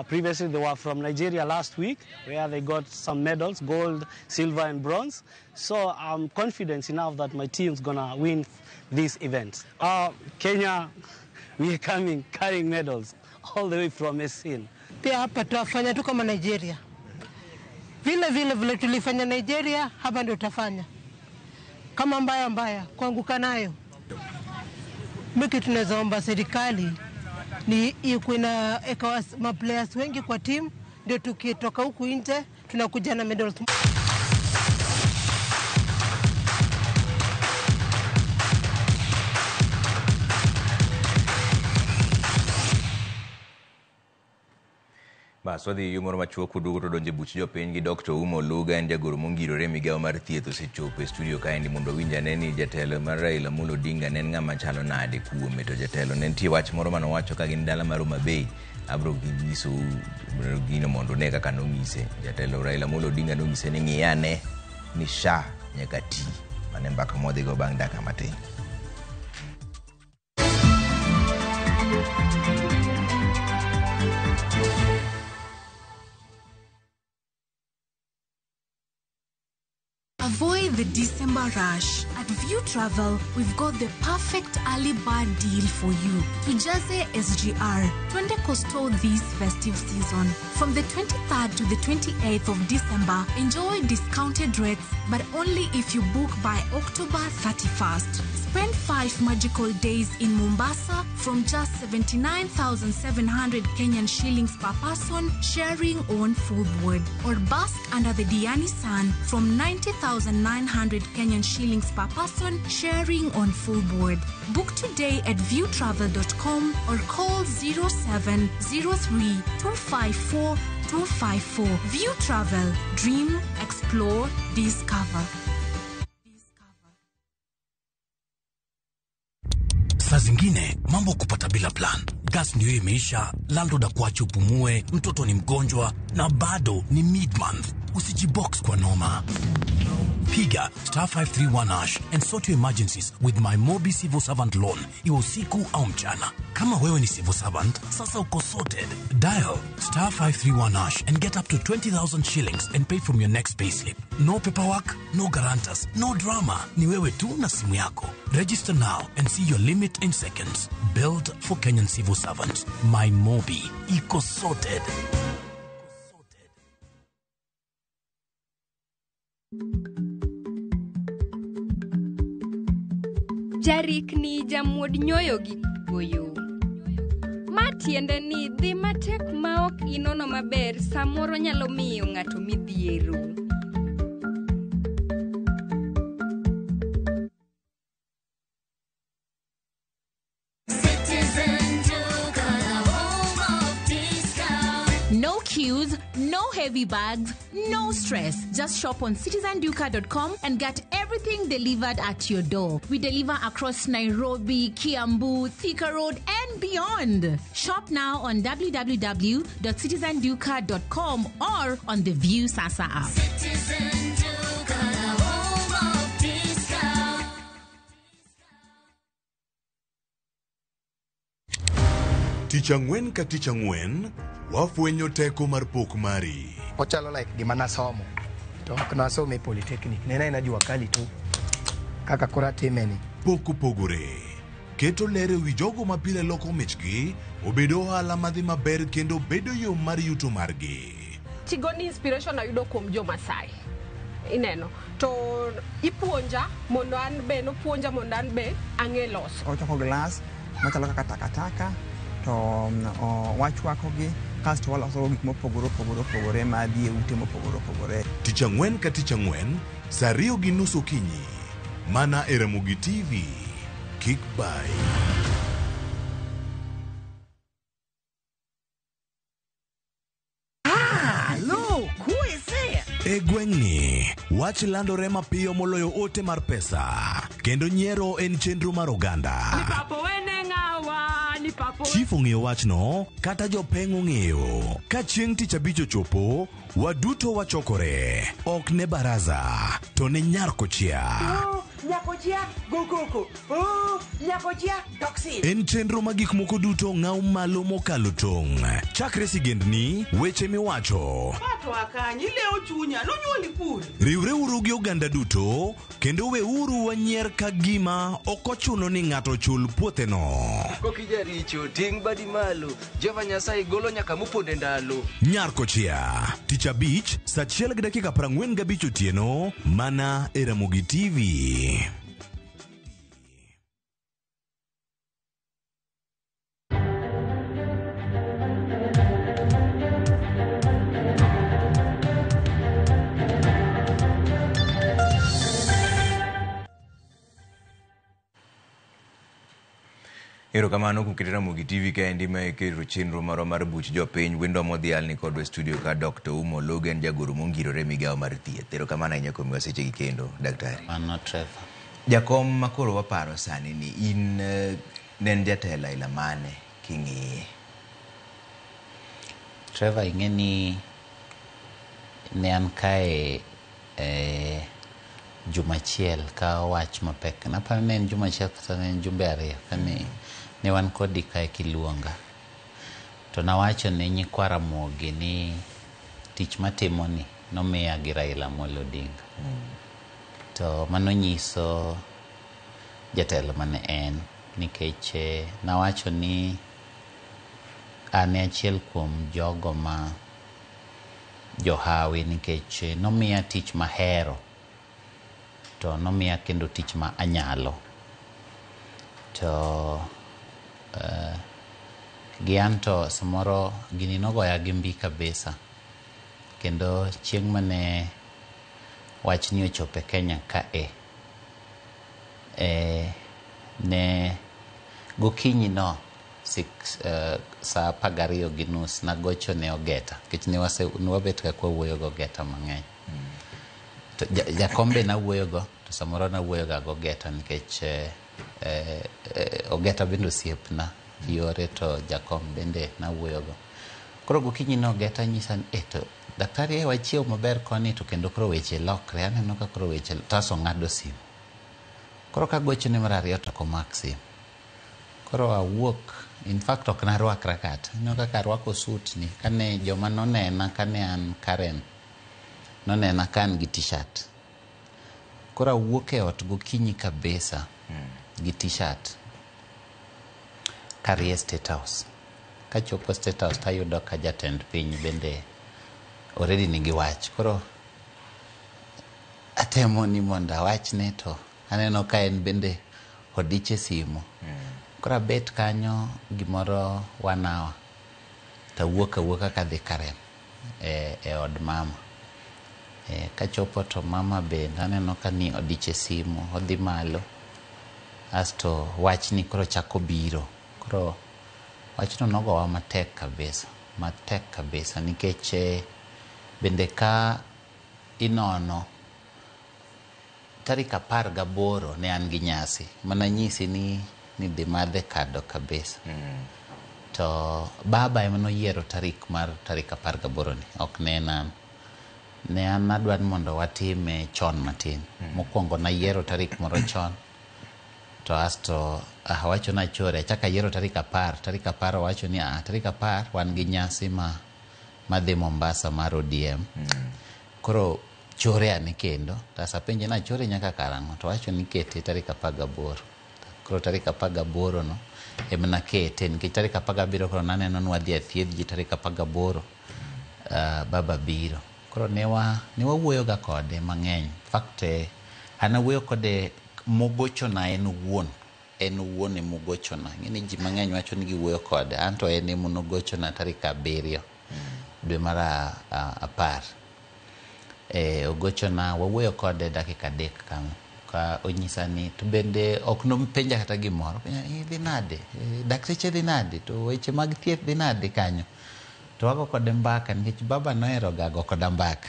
Previously, they were from Nigeria last week, where they got some medals, gold, silver, and bronze. So I'm confident enough that my team's going to win this event. Kenya, we are coming carrying medals all the way from Esin. Pia hapa tutafanya tu kama Nigeria. Vile tulifanya Nigeria, hapa ndio tutafanya. Kama mbaya kuanguka nayo. Mimi tunaweza omba serikali ni ikuina ma players wengi kwa team, ndio tukitoka huku nje tunakuja na medals. Wadhi yumoro machuo kudugo to donje buch jopiny gi Dr. Umo Luga en jagoro mongirore migao mar thieth osechopo e studio kaendi mondo winjane ni jatelo mar Raila Amolo Odinga ne ng'ama chalo nade kuome, to jatelo ne nitie wach moro mano wacho ka gin dala mar Homa Bay. Abro giso gino mondo ne kaka nong'ise jatelo Raila Amolo Odinga nong'ise ni ng'iyane ni SHA nyaka ti mane mbaka modhi go bang' dakika matin. Avoid the December rush. At View Travel, we've got the perfect early bird deal for you. Tujaze SGR, Twende Coastal this festive season. From the 23rd to the 28th of December, enjoy discounted rates, but only if you book by October 31st. Spend 5 magical days in Mombasa from just 79,700 Kenyan shillings per person, sharing on foodboard. Or bask under the Diani sun from 90,900 Kenyan shillings per person, sharing on foodboard. Book today at viewtravel.com or call 0703 254 254. View Travel. Dream, explore, discover. Saa zingine mambo kupata bila plan. Gas ndio imeisha, landlord akuache upumue, mtoto ni mgonjwa na bado ni mid-month. Usijibox kwa noma. Piga *531# and sort your emergencies with my Mobi Civil Servant Loan, iwe usiku au mchana. Kama wewe ni civil servant, sasa uko sorted. Dial *531# and get up to 20,000 shillings and pay from your next payslip. No paperwork, no guarantors, no drama. Ni wewe tu na simu yako. Register now and see your limit in seconds. Built for Kenyan civil servants. My Mobi. Iko sorted. Jarik ni jamuod nyoyo gi goyo. Matiende ni dhi matek maok inono maber samoro nyalo miyo ng'ato midhiero. No queues, no heavy bags, no stress. Just shop on citizenduka.com and get everything delivered at your door. We deliver across Nairobi, Kiambu, Thika Road, and beyond. Shop now on www.citizenduka.com or on the View Sasa app. Ticha ng'wen ka ticha ng'wen, wafwenyo teko mar pok mari. Ochalo like gima nasomo. To ok nasomo e polytechnic. Nena inajua kali tu. Kaka kora timeni. Pok opogore. Keto lere wi jogo mapile loko michgi, obedo ohala madhi maber kendo bedo yo mar yuto margi. Tigoni inspiration ayudo kuom jo Masai. Ineno. To ipuonja mondo an be no puonja mondo an be ang'e loso. Ochoko glass, machalo kaka takataka. To wachwakogi kasto waloso gik mopogore madhi e ute mopogore. Ticha ng'wen ka ticha ng'wen, saa 2:30 okinyi. Mana e Ramogi TV. Kick by. E gweng'ni, wach landore mapiyo moloyo ote mar pesa. Kendo nyiero en chenro mar oganda. Chief ong'eyo wachno, kata jopeng' ong'eyo. Ka chieng' tich abich ochopo, waduto wachokore. Ok ne baraza, to ne nyar kochia. Nyako chia gokoko nyako chia toxin. En chenro ma gik moko duto ng'aw malo mokalo tong'. Chakre sigendni weche miwacho. Pato akanyi leo chunya nonyuoli pur. Riwre uru gi oganda duto kendo we uru wanyier ka gima ok ochuno ni ng'ato chul puotheno. Kokija richo ting badi malo. Jehova Nyasaye golo nyaka moponde ndalo. Nyarko chia Tich Abich saa 1:45 otieno mana e Ramogi TV. Erokamano kuom keto Ramogi TV kaendi ma ikero chenro marwa mar buch jopiny. Wendo modhial ni kodwa studio ka Dr. Umo Logan, jagoro mongirore migawo mar thieth. Erokamano ahinya kuom wasechegi kendo daktari. Mano Trevor. Jakom makoro waparo sani ni in nen jatelo aila mane king'iye? Trevor, ing'eni ne an kae jumachiel ka wach mapek. Naparo ne en jumachiel kata ne en jumbe ariyo kane ne wan kodi kae Kiluonga. To nawacho ne nyikwa Ramogi ni tich matimo ni nomiya gi Raila Amolo Odinga. To mano nyiso jatelo mane en, nikech nawacho ni ane achiel kuom jogo ma johawi, nikech nomiya tich mahero to nomiya kendo tich ma anyalo. To gianto samoro gini nogoya gi mbi kabisa, kendo chieng' mane wach ni ochope Kenya kae ne gokinyi no saa 12:30 nagocho ne Ogeta, nikech ne wabet ka kwawuoyo go Ogeta mang'eny. To jakombe nawuoyogo, to samoro nawuoyoga go Ogeta nikech Ogeta bende osiepna yore, to jakom bende nawuoyogo. Koro gokinyi no Ogeta nyisa ni to daktari wachiew maber koni, to kendo koro weche lokre. Aneno ka koro weche taso ng'ado simu. Koro kagocho ne mar ariyo to komak simu. Koro awuok, in fact ok narwakra kata. Ino kaka arwako suit ni, kane joma nonena kane an Karen nonena kan gi t-shirt. Koro awuok e ot gokinyi kabisa gi t-shirt karie State House. Kachopo State House tayudo ka jatend piny bende already nigi wach. Koro atemo ni mondo awachne, to aneno ka en bende odiche simu. Koro abet kanyo gimoro 1 hour tawuoka kadhi Karen e od mama. Kachopo to mama bende aneno ka ni odiche simu, odhi malo. Asto wach ni koro chako biro. Koro wachno nogowa matek kabisa, nikech bende ka inono tarik 18 ne an gi nyasi. Mana nyisi ni dhi madhe kado kabisa. To baba ema noyiero tarik 18 ni, ok ne an. Ne an adwa mondo watime chon matin. Mokwongo nayiero tarik moro chon. To asto awacho na chore chaka yiero tarik 10. Tarik 10 wacho ni tarik 10 wan gi nyasi madhi Mombasa mar ODM. Koro chore ane kendo. Tasa penje na chore nyaka karang'o, to wacho ni kete tarik 18. Koro tarik 18 no emna kete, nikech tarik 17 koro naneno ni wadhi athiedh ji tarik 18 baba biro. Koro ne wawuoyo ga kode mang'eny. Fact an awuoyo kode mogochona en wuon mogochona. Ng'eni ji mang'eny wacho ni giwuoyo kode, anto en mogochona tarik 7 dwe mar 10. Ogochona, wawuoyo kode dakika 3 kama. Ka onyisa ni to bende ok nompenja kata gimoro. Dhi nade? Dakteche dhi nade? To weche mag thieth dhi nade kanyo? To wago kode mbaka, nikech baba nohero gago koda mbaka.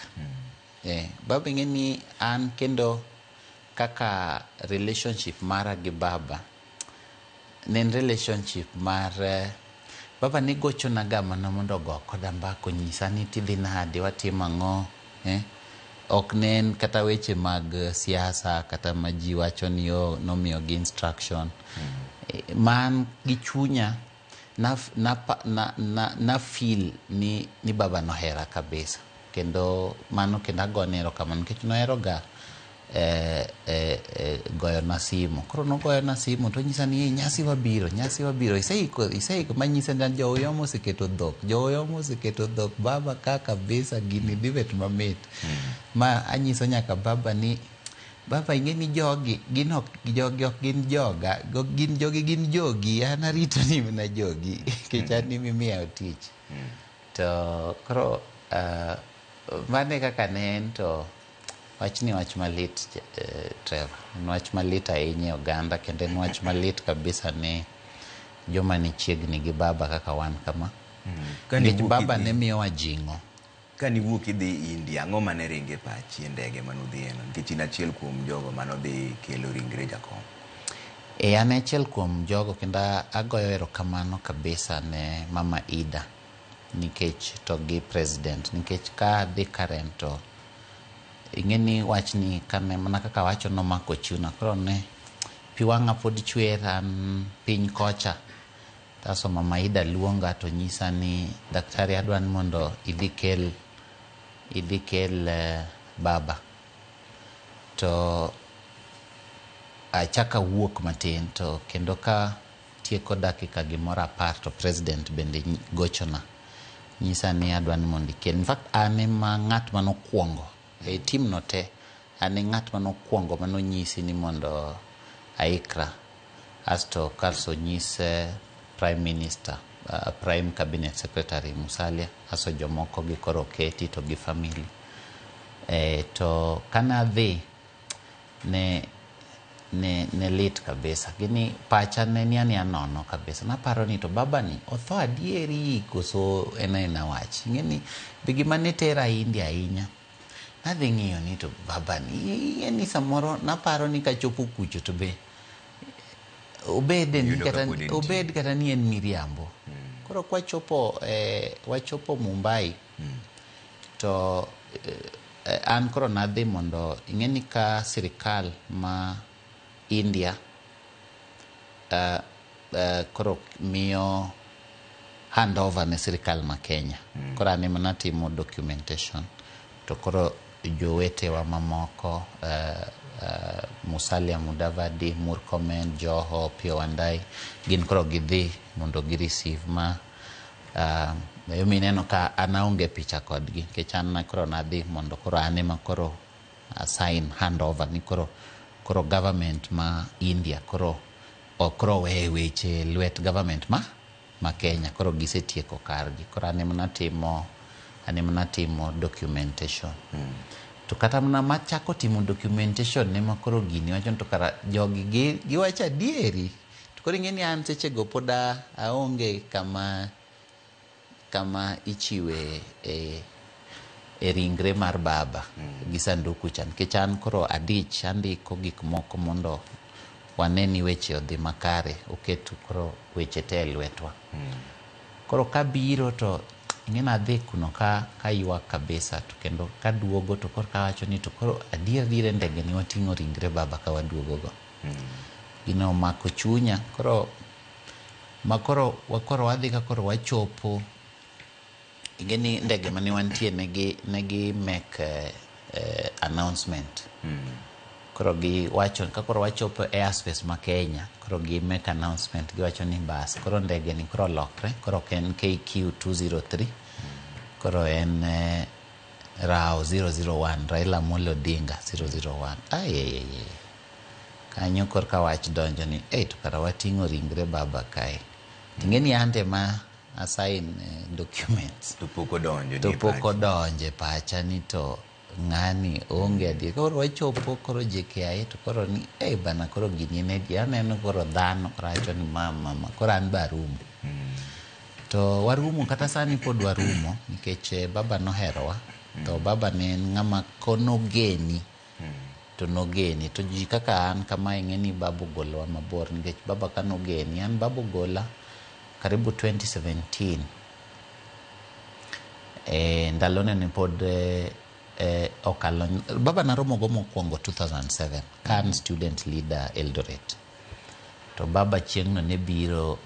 Baba ng'eni an kendo kaka relationship mara gi baba nen relationship mar baba ni gochona ga mana mondo go koda mbaka, nyisa ni tidhi nade, watimo ang'o. ok nen kata weche mag siasa kata ma ji wacho ni nomiyogi instruction. Man gi chunya na feel ni baba nohera kabisa, kendo mano kendo agone erokamano nikech nohero ga goyo na simu. Koro nogoyo na simu to nyisa ni nyasi wabiro iseiko manyisa ni joyomo oseketo dhok baba ka kabisa gini dhi bet mamit. Ma anyiso nyaka baba ni baba ing'e ni jogi ok gin joga, gin jogi, an arito ni na jogi kech an ni mimiya tich. To koro mane kaka ne en to wach ni wach malit, Trevor. Wach malit ahinya oganda, kendo en wach malit kabisa ne joma ni chiegni gi baba kaka wan kama. Nikech baba ne miyowa jing'o. Kani wuok idhi India, ang'o mane ringe pachi e ndege manudhieno? Nikech in achiel kuom jogo manodhi kelo ringre Jakom. An achiel kuom jogo, kendo agoyo erokamano kabisa ne Mama Ida nikech to gi president, nikech ka dhi Karen to ing'eni wach ni kane mana kaka wacho nomako chuna. Koro ne pi wang'a pod chwer an piny kocha. Taso Mama Ida luonga to nyisa ni daktari adwa ni mondo idhi kel baba. To achaka wuok matin to kendo ka tieko dakika gimoro 10 to president bende gochona nyisa ni adwa ni mondo ikel. In fact ane ma ng'at manokwongo e team no te, ane ng'at manokwongo manonyisi ni mondo aikra. Asto karso nyise Prime Minister, Prime Cabinet Secretary Musalia, aso jomoko gi koro keti to gi family. To kana dhi ne lit kabisa. Gini pacha ne ni anono kabisa. Naparo ni to baba ni otho adieri koso ena wach. Ngeni bigi mane tera India ahinya. Nadhi ng'iyo ni to baba ni samoro naparo ni kachopo kucho to be obed kata ni en miriambo. Koro wachopo Mumbai to an koro nadhi mondo ing'eni ka sirikal ma India koro miyo handover ne sirikal ma Kenya. Koro ane mana timo documentation. To koro jowetewa mamoko Musalia Mudavadi, Murkomen, Joho, Opiyo Wandayi gin koro gidhi mondo gi receive ma mineno ka anaonge picha kodgi kech an koro nadhi mondo koro ane ma koro assign handover ni koro government ma India koro weche lwet government ma Kenya koro gisetieko kargi. Koro ane mana timo documentation. To kata mana machako timo documentation ne makoro gini wacho to kara jogi giwacho adieri. To koro ing'eni an sechego pod aonge kama ichiwe e ringre mar baba gi sanduku chan. Nikech an koro adich andiko gik moko mondo wane ni weche odhi makare, oketo koro weche te lwetwa. Koro kabiro to ing'ena adhi kuno ka ywak kabisa, to kendo kaduogo to koro kawacho ni to koro adier ndege ni wating'o ringre baba ka waduogogo. Gino mako chunya. Koro wadhi ka koro wachopo. Ing'eni ndege mane wantie negi make announcement. Koro giwacho ka koro wachopo airspace ma Kenya, koro gi make announcement giwacho ni bas koro ndege ni koro lokre, koro en KQ 203, koro en Rao 001, Raila Amolo Odinga 001. Kanyo koro ka wach donjo ni to kara wating'o ringre baba kae. Ting'eni ante ma assign documents to poko donje pacha ni to ng'ani onge adier. Koro wachopo koro JKIA to koro ni bana koro gini ne di aneno koro dhano racho ni mama koro an barumo. To warumo kata sani pod warumo nikech baba noherowa. To baba ne ng'ama konogeni to nogeni to ji kaka an kama ing'eni babu golowa mabor nikech baba kanogeni an babu gola karibu 2017. Ndalone ni pod okalo baba naromo go mokwongo 2007 kan student leader Eldoret. To baba chieng'no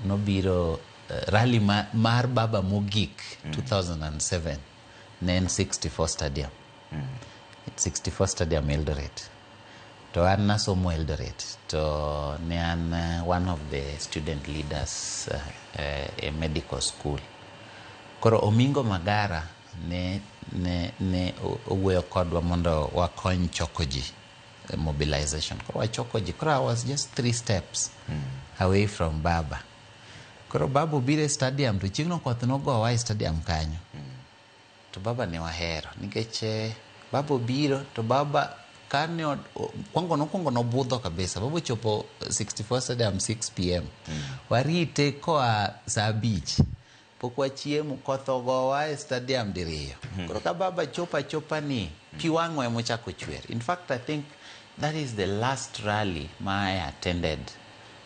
nobiro rally mar baba mogik 2007 ne en 64 stadium. 64 stadium Eldoret. To an nasomo Eldoret. To ne an one of the student leaders a medical school. Koro Omingo Magara ne owuoyo kodwa mondo wakony choko ji mobilization. Koro wachoko ji. Koro I was just 3 steps away from baba. Koro baba obiro stadium to chieng'no koth nogowa e stadium kanyo. To baba ne wahero nikech baba obiro to baba kane kwongo nobudho kabisa. Baba chopo 64 stadium 6 pm. Warite koa saa 5. Pok wachiemo koth ogowa e stadium diriyo. Koro ka baba chopa ni pi wang'o emo chako chwer. In fact, I think that is the last rally I attended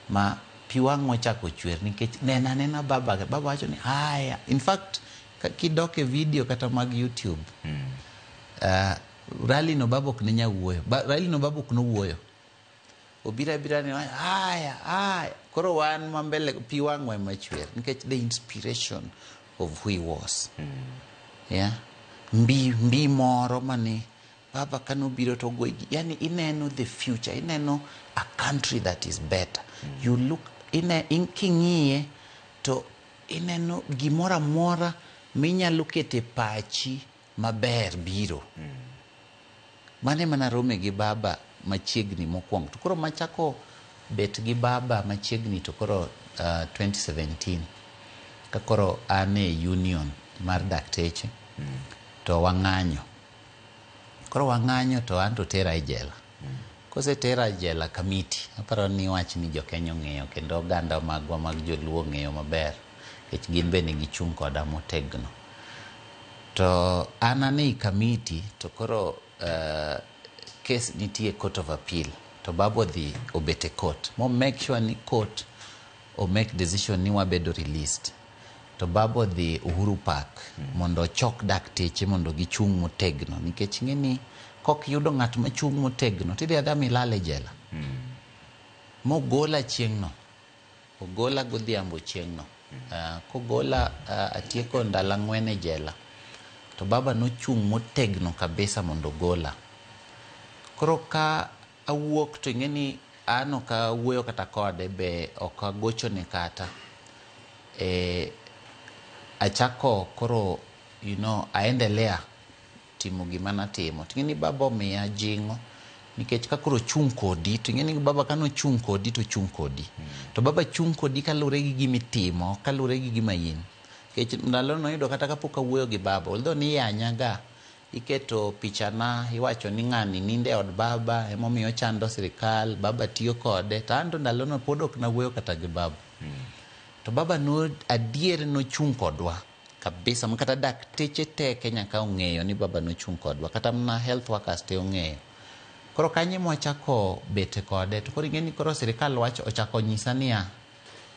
ma pi wang'o chako chwer nikech nena baba wacho ni haya. In fact, kidoke video kata mag YouTube. Rally no baba ok nenya wuoyo. Rally no baba ok no wuoyo. Obira ni haya. Koro wan mambele pi wang'o ema chwer nikech the inspiration of who he was. Yeah. Mbi moro mane baba kanobiro to go, yani ineno the future, ineno a country that is better. You look king'iye to ineno gimora mora minyalo kete pachi maber biro. Mane manarome gi baba machiegni mokwongo. To koro machako bet gi baba machiegni to koro 2017 ka koro ane union mar dakteche to wang'anyo. Koro wang'anyo to an to tera e jela. Kose tera e jela kamiti. Aparo ni wach ni jo Kenya ng'eyo kendo oganda magwa mag joluo ng'eyo maber. Kech gin be nigi chung' koda motegno. To an ane kamiti to koro case nitie court of appeal. To babo dhi obete court. Mo make sure ni court o make decision ni wabedo released. To babo dhi Uhuru Park mondo chok dakteche mondo gichung' motegno. Nikech ng'eni kok yudo ng'at machung' motegno tidhi adhami lale jela. Mo gola chieng'no. Ogola godhiambo chieng'no. Kogola atieko ndala 4 e jela. To baba nochung' motegno kabisa mondo gola. Koro ka awuok to ng'eni ano ka wuoyo kata kode be ok agochone kata. Achako koro aendelea timo gima natimo. Ting'eni baba omiya jing'o nikech ka koro chung' kodi to ng'eni baba kano chung' kodi to chung' kodi. To baba chung' kodi kalure gi gimitimo, kalure gi gima in. Nikech ndalo no yudo kata kapok awuoyo gi baba, although ni yanyaga iketo pichana iwacho ni ng'ani ninde od baba emomiyo chando sirikal, baba tiyo kode. Tando ndalo no pod ok na wuoyo kata gi baba. To baba no adier no chung' kodwa kabisa. Kata dakteche te Kenya ka ong'eyo ni baba no chung' kodwa. Kata mna health workers te ong'eyo. Koro kanye mwachako bete kode. To koro ing'eni koro sirikal wacho ochako nyisa niya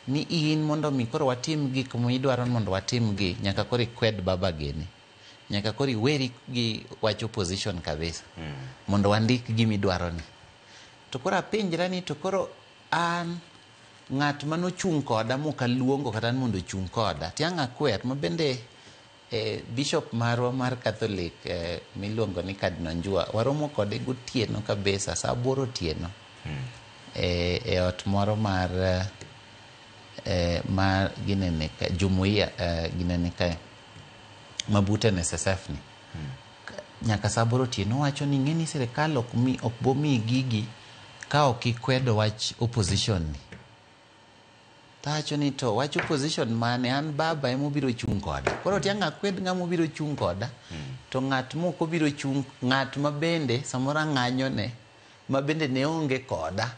ni in mondo mi koro watim gik midwaro mondo watim gi nyaka koro ikwed baba gini. Nyaka koro iweri gi wacho position kabisa. Mondo wandik gimidwaro ni. To koro apenjra ni to koro an ng'at manochung' koda mokaluongo kata mondo chung' koda tiang' akwet mabende bishop marwa mar Catholic miluongo ni Cardinal Njua waromo kode gotieno kabisa saa 8 otieno e ot moro mar ginene ka jumuiya ginene ka mabute NSSF ni nyaka saa 8 otieno wacho ni ng'eni sirikal ok bomi gigi ka ok ikwedo wach opposition ni. Tacho ni to wach opposition mane an baba emo biro chung' koda. Koro tiang' akwed ng'amo biro chung' koda. To ng'at moko biro chung' ng'at mabende samora ng'anyone mabende ne onge koda.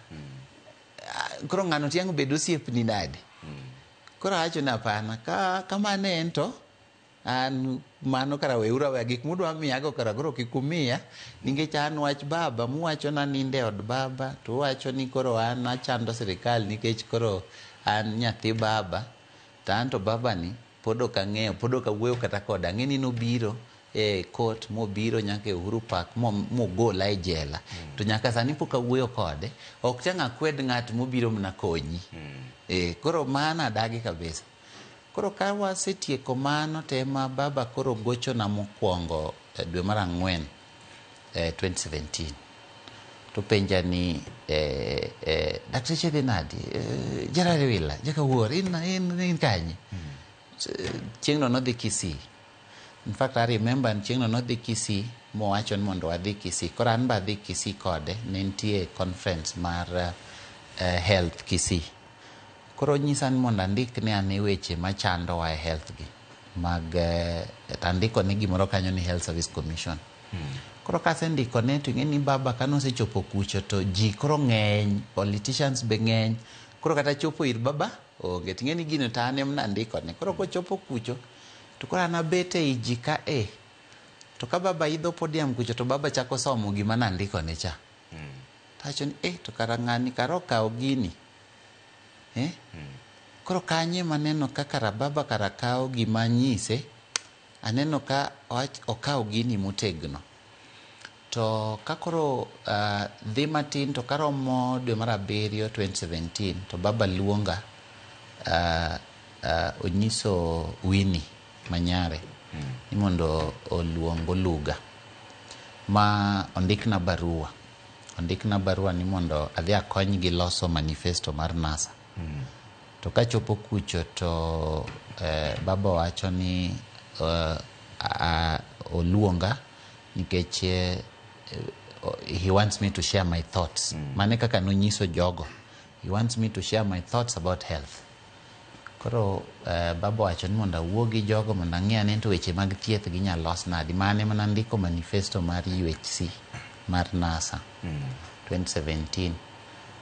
Koro ng'ano tiang' bedo osiep ni nade. Koro acho na pana kama ne ento an mano kara weura we gik mudwa miyago kara koro kikumiya nikech an wach baba muwacho na ninde od baba to wacho ni koro an achando sirikal nikech koro an nyathi baba tanto baba ni podo ka ng'eyo podo ka wuoyo kata koda ng'eni nobiro e court mobiro nyaka e Uhuru Park mogola e jela to nyaka sani pok awuoyo kode ok chang akwed ng'at mobiro mna konyi koro mana dagi kabisa. Koro ka wasetieko mano tema baba koro gocho na mokwongo dwe mar ang'wen 2017 to penja ni dakteche dhi nadi jarare wila jaka wuor in kanye chieng'no nodhi Kisii. In fact I remember chieng'no nodhi Kisii mowacho ni mondo wadhi Kisii. Koro an ba dhi Kisii kode ne nitie conference mar health Kisii. Koro nyisa ni mondo andik ne ane weche machando wa health gi mag tandiko ne gimoro kanyo ni Health Service Commission. Koro kasendiko ne to ing'eni baba kanosechopo kucho to ji koro ng'eny, politicians be ng'eny, koro kata chopo ir baba onge, ting'eni gino ta ane mna ndiko ne. Koro kochopo kucho to koro anabete i ji ka to ka baba idho podium kucho to baba chako somo gima nandiko ne cha. Tacho ni to kara ng'ani karo kawo gini koro kanye maneno ka kara baba kara kawo gima nyise aneno ka okawo gini motegno. To kakoro dhi matin to karomo dwe mar 7 2017 to baba luonga onyiso Winnie Manyare ni mondo oluongo Luga ma ondikna barua ni mondo adhi akony gi loso manifesto mar NASA. To kachopo kucho to baba wacho ni oluonga nikech he wants me to share my thoughts. Mane kaka nonyiso jogo. He wants me to share my thoughts about health. Koro baba wacho ni mondo awuo gi jogo mondo ang'e ane to weche mag thieth ginyalo los nadi. Mane mana ndiko manifesto mar UHC mar NASA 2017.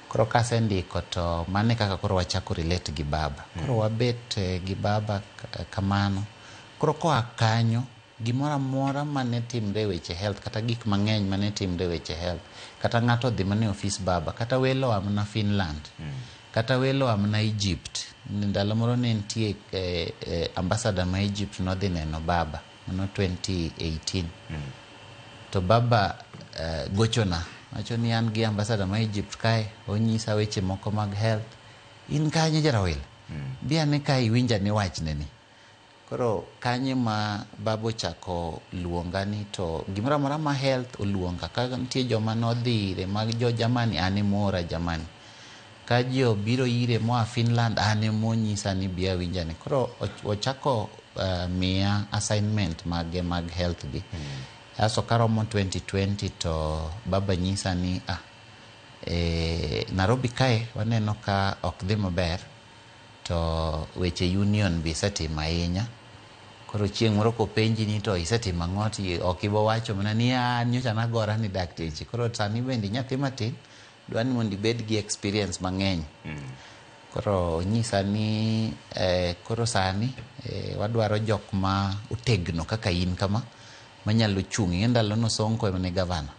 Koro kasendiko to mane kaka koro wachako relate gi baba. Koro wabet gi baba kamano. Koro koa kanyo gimora mora mane timre weche health kata gik mang'eny mane timre weche health kata ng'ato dhi mane office baba kata welo amna Finland kata welo amna Egypt. Ndalo moro ne nitie ambassador ma Egypt nodhi neno baba no 2018 to baba gochona wacho ni an gi ambassador ma Egypt kae onyisa weche moko mag health in kanye jarawil bia ne kai winja ne wachne ni. Koro kanye ma babo chako luonga ni to gimora mora ma health oluonga ka nitie joma nodhire mag jo Germany ane mora Germany ka jo biro ire moa Finland ane monyisa ni bia winja ni. Koro ochako mia assignment mag health gi aso karomo 2020 to baba nyisa ni Nairobi kae waneno ka ok dhi maber to weche union bi setimo ahinya. Koro chieng' moro kopenji ni to isetimo ang'o ok ibo wacho mana ni nyocha nagora ni dakteche. Koro sani bende nyathi matin dwa ni mondo ibed gi experience mang'eny. Koro nyisa ni koro sani wadwaro jok ma otegno kaka in kama manyalo chung'i. Ndalono Sonko ne gavana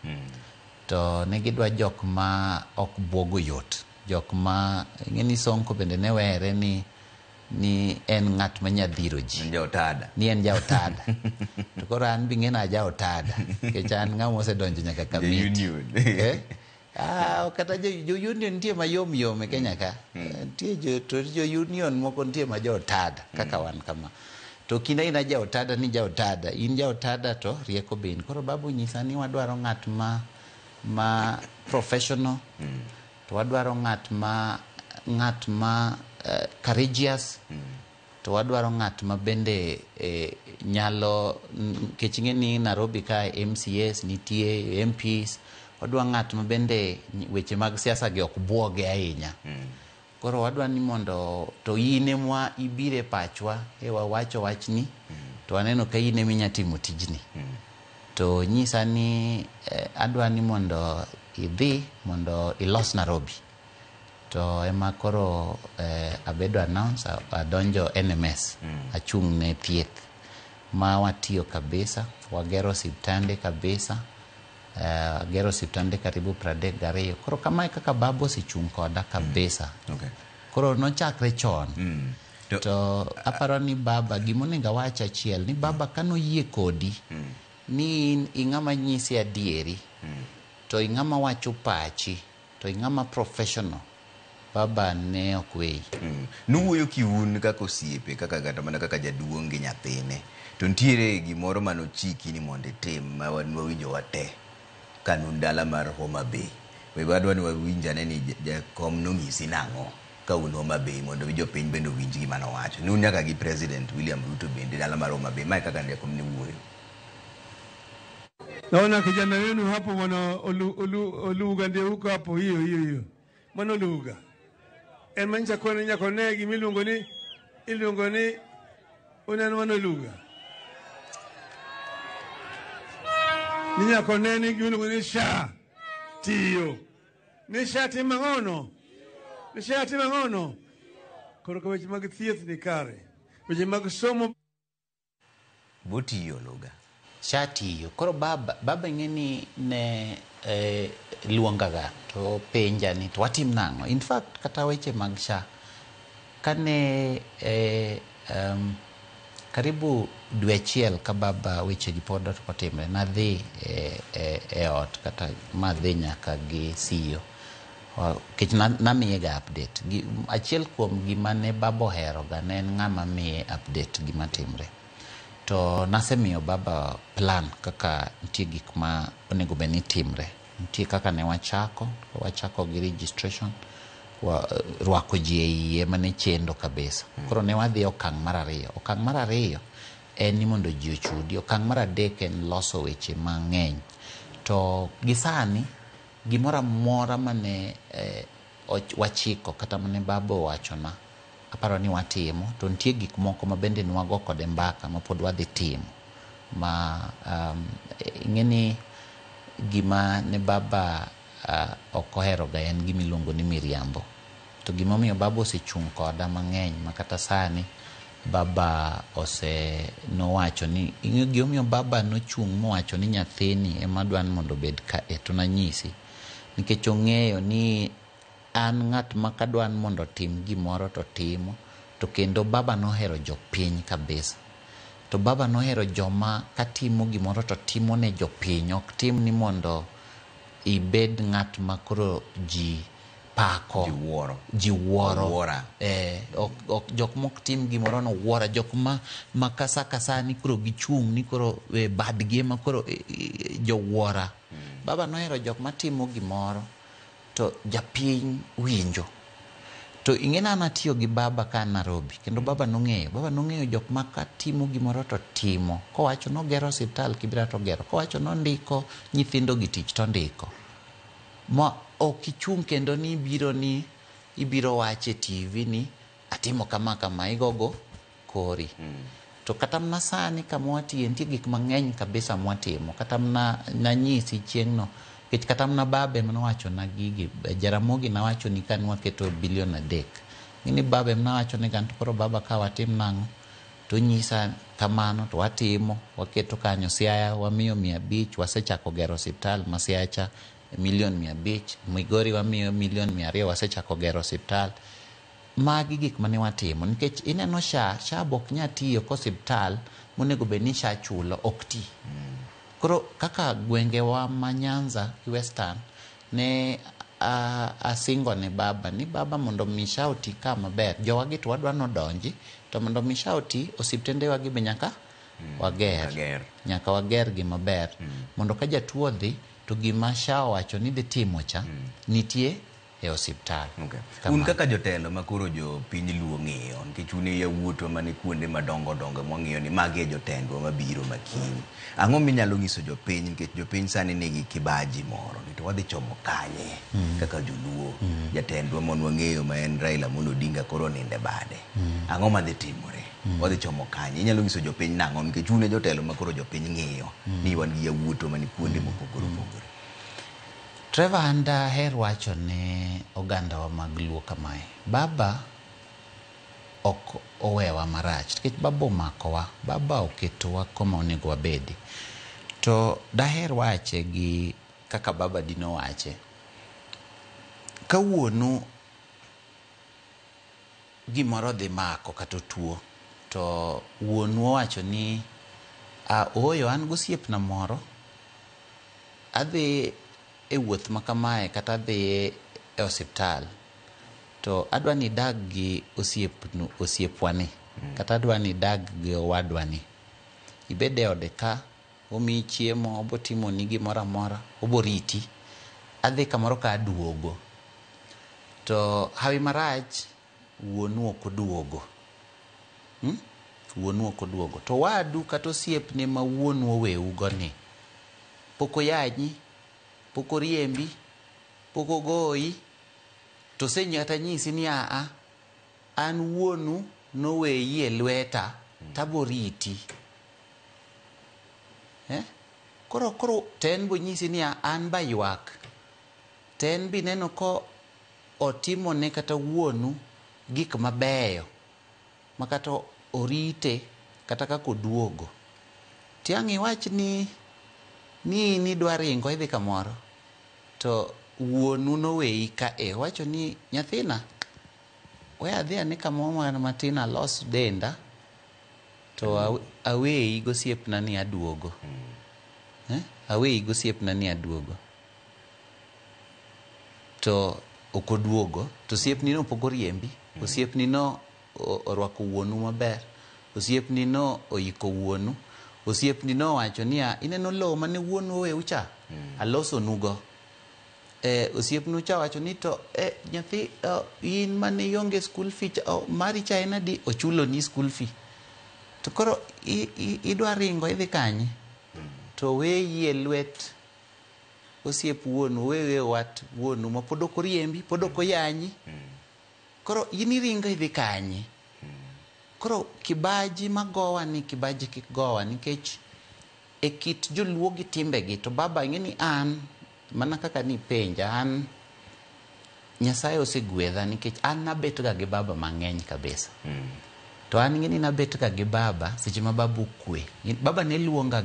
to ne gidwa jok ma ok buogo yot, jok ma ng'eni Sonko bende ne were ni en ng'at manyadhiro ji ni en jaotada to koro an bi ng'ena jaotada nikech an ng'ama osedonjo nyaka kamiti kata jo union nitie mayom yom e Kenya ka nitie jo union moko nitie ma jaotada kaka wan kama to kinda ina jaotada ni jaotada in jaotada to rieko bin. Koro babu nyisa ni wadwaro ng'at ma professional to wadwaro ng'at ma courageous to wadwaro ng'at ma bende nyalo keching'e ni Nairobi ka MCAs nitie MPs wadwa ng'at ma bende weche mag siasa gi ok buoge ahinya. Koro wadwa ni mondo to ine mwa ibire pachwa wawacho wachni to aneno ka ine minya timo tijni to nyisa ni adwa ni mondo idhi mondo ilos Nairobi. To ema koro abedo announce adonjo NMS achung' ne thieth ma watiyo kabisa wagero osiptande kabisa gero osiptande karibu 32. Koro kama kaka babo si chung' koda kabisa. Koro nochakre chon to aparo ni baba gimonego wacha achiel ni baba kano yie kodi ni ing'ama nyisi adieri to ing'ama wacho pachi to ing'ama professional baba ne okwei nuwuoyo kiun kaka osiepe kaka kata mana kaka jaduong' gi nyathine to ntiere gimoro manochiki ni mondo itim ma wawinjo wate kanun dala mar Homa Bay we wadwa ni wawinjane ni jakom nong'isi nang'o ka un Homa Bay mondo jopiny bende owinj gima nowacho nun nyaka gi President William Ruto bende dala mar Homa Bay mae kaka jakom ne wuoyo. Naona kijana wenu hapo mwana Oluga ndio huko hapo hiyo mwana Oluga mancha kone nyako negi iluongo ni uneno mwana Oluga ni nyako neni iluongo ni sha tiyo ni sha timang'ono koro ka weche mag thieth ni kare weche mag somo botiyo Oluga shatiyo koro baba ing'eni ne luongaga to penja ni to watim nang'o. In fact kata weche mag sha kane karibu dwe achiel ka baba weche gi pod otimre nadhi e ot kata madhi nyaka gi CEO kech namiyega update achiel kuom gima ne baba oheroga ne en ng'ama miye update gima timre to nasemiyo baba plan kaka nitie gik ma onego bed ni timre. Nitie kaka ne wachako gi registration rwako ji e iye mane chendo kabisa koro ne wadhi okang' mar ariyo en ni mondo ji ochudi. Okang' mar adek en loso weche mang'eny to gisani gimoro amora mane wachiko kata mane baba owachona aparo ni watimo to nitie gik moko ma bende nwago kode mbaka ma pod wadhi timo ma ing'eni gima ne baba okoheroga en gimiluongo ni miriambo to gimomiyo baba osechung' koda mang'eny makata sani baba nowacho ni gimomiyo baba nochung' mowacho ni nyathini ema dwan mondo bed ka to nanyisi nikech ong'eyo ni an ng'at ma kadwan mondo tim gimoro to timo to kendo baba nohero jopiny kabisa to baba nohero joma katimo gimoro to timo ne jopiny ok tim ni mondo ibed ng'at ma koro ji pako ji wuoro ok jok mok tim gimoro no wuora jok ma kasa ni koro gichung' ni koro badgi ma koro jo wuora baba nohero jok ma timo gimoro to japiny winjo to ing'ena natiyo gi baba ka Nairobi kendo baba nong'eyo jok ma katimo gimoro to timo kowacho nogero osiptal Kibera to gero kowacho nondiko nyithindo gi tich to ndiko ma ok ichung' kendo ni ibiro wache TV ni atimo kama igogo kori to kata mna sani kama watie nitie gik mang'eny kabisa mwatimo kata mna nanyisi chieng'no kata mna babe manowacho na gigi Jaramogi nawacho ni kan waketo $1 billion ngini babe mnawacho ni kan koro baba ka watim nang'o to nyisa kamano to watimo waketo kanyo Siaya wamiyo 500 wasechako gero hospital ma Siaya cha $1.5 million Migori wamiyo $1.2 million wasechako gero hospital magi gik mane watimo nikech ineno sha bok nyatiyo ko hospital monego bed ni sha chulo okti koro kaka gwengewa ma Nyanza Western ne asingo ne baba ni baba mondo mishauti kama ber jowagi to wadwa nodonji to mondo mishauti osiptende wagi be nyaka wager gima ber mondo ka jatuo dhi to gima sha wacho ni dhi timo cha nitie e osiptal. Un kaka jotelo makoro jo piny luo ng'iyo nikech un yawuotwa mane kuonde madongo mwang'iyo ni magi jotendwa mabiro makiny ang'o minyalo nyiso jopiny nikech jopiny sani nigi kibaji moro ni to wadhi chomo kanye kaka joluo jatendwa monwang'eyo ma en Raila Amolo Odinga koro ninde bade ang'o madhi timore wadhi chomo kanye inyalo nyiso jopiny nang'o nikech un jotelo makoro jopiny ng'iyo ni wan gi yawuotwa mane kuonde mopogore opogore. Trevor anda her wacho ne oganda wa mag luo kamae baba ok owewa marach nikech baba omakowa baba oketowa koma onego wabedi to daher wache gi kaka baba dino wache kawuono gimoro dhi mako kata tuo to wuonwa wacho ni oyo an gosiepna moro adhi e wuoth makamae kata adhi e osiptal to adwa ni dag gi osiepwani kata adwa ni dag gi owadwani ibede ode ka omi chiemo obotimo ni gimoro amora oboriti adhi kamoro ka aduogo to hawi marach wuonu ok oduogo wuonu ok oduogo to wadu kata osiepne ma wuonu oweugo ni pok oyanyi pok oriembi pok ogoyi to senyata nyisi ni an wuonu noweyi e lweta taboriti koro ten bo nyisi ni an baywak ten bi neno ko otimo ne kata wuonu gik mabeyo makata orite kata kako oduogo tiang' iwach ni dwa ringo idhi kamoro to wuonu noweyi ka wacho ni nyathina we adhi ane kamoro matin alos denda to aweyi gosiepna ni aduogo aweyi gosiepna ni aduogo to ok oduogo to osiepni no pok oriembi osiepni no orwako wuonu maber osiepni no oyiko wuonu osiepni no wacho ni ineno lowo mane wuonu oweu cha alosonugo osiepnu cha wacho ni to nyathi in mane ionge school fee mari cha en adi ochulo ni school fee to koro idwa ringo idhi kanye to weyi e lwet osiep wuonu wewe wat wuonu ma pod ok oriembi pod ok oyanyi koro in iringo idhi kanye koro kibaji magowa ni kibaji kik gowa nikech e kit joluo gi timbegi to baba ing'eni an mana kaka ni penja an Nyasaye osegwedha nikech an nabet ga gi baba mang'eny kabisa to an ing'eni nabet ga gi baba seche ma babu kwe baba ne luonga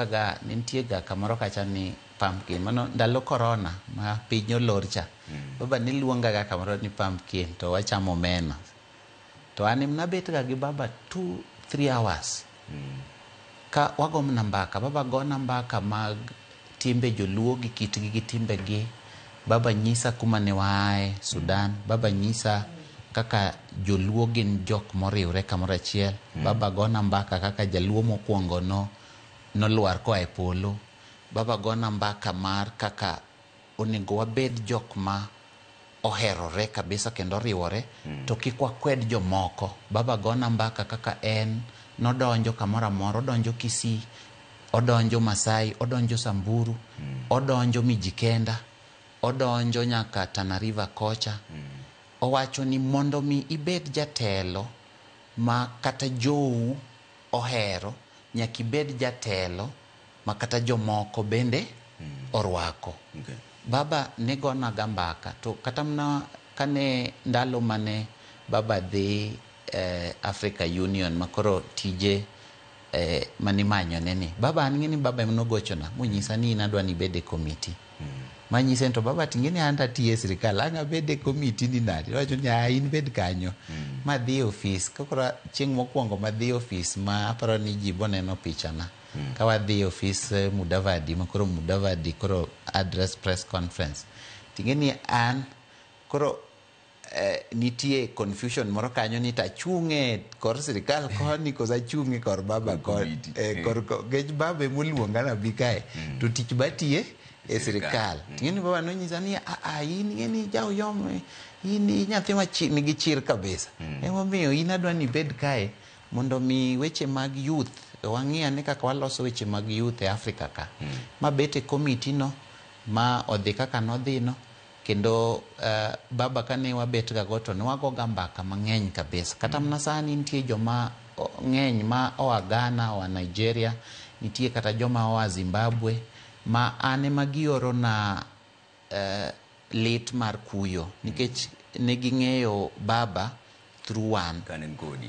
ga nitie ga kamoro kacha ni pumpkin mano ndalo corona ma piny olor cha baba ne luonga ga kamoro ni pumpkin to wachamo omena to an nabet ga gi baba 2-3 hours ka wagomna mbaka baba gona mbaka mag timbe joluo gi kitgi gi timbegi baba nyisa kuma ne waaye Sudan baba nyisa kaka joluo gin jok moriwre kamoro achiel baba gona mbaka kaka jaluo mokwongo nolwar koa e polo baba gona mbaka mar kaka onego wabed jok ma oherore kabisa kendo riwore to kik wakwed jomoko baba gona mbaka kaka en nodonjo kamoro amora odonjo Kisii odonjo Masai odonjo Samburu odonjo Mijikenda odonjo nyaka Tana River kocha owacho ni mondo mi ibed jatelo ma kata jou ohero nyaka ibed jatelo ma kata jomoko bende orwako baba ne gona ga mbaka to kata mna kane ndalo mane baba dhi Africa Union makoro tije manimanyo neni baba ng'eni baba nogochona monyisa ni inadwa ni bede komiti manyise to baba tingeni anda tie sirikal anga bede komiti ni nadi wacho ni in bed kanyo ma dhi office kokora chieng' mokwongo ma dhi office ma aparo ni ji boneno pichana ka wadhi office Mudavadi makoro Mudavadi koro address press conference tingeni an koro nitie confusion moro kanyo ni tachung'e kor sirikal koni kosa chung'e kor baba kor gech baba moluonga na bikae to tich batie e sirikal tingeni baba nonyisa ni in ngeni jao yom in nyathi ma nigi chir kabisa emomiyo in adwa ni bed kae mondo mi weche mag youth wang'ia ni kaka waloso weche mag youth e Africa ka ma bete komiti no ma odhi kaka nodhi no kendo baba kane wabet ga goto ne wago ga mbaka mang'eny kabisa kata mna sani nitie joma ng'eny ma oa Ghana oa Nigeria nitie kata joma oa Zimbabwe ma ane magioro na lit mar kuyo nikech ne ging'eyo baba through one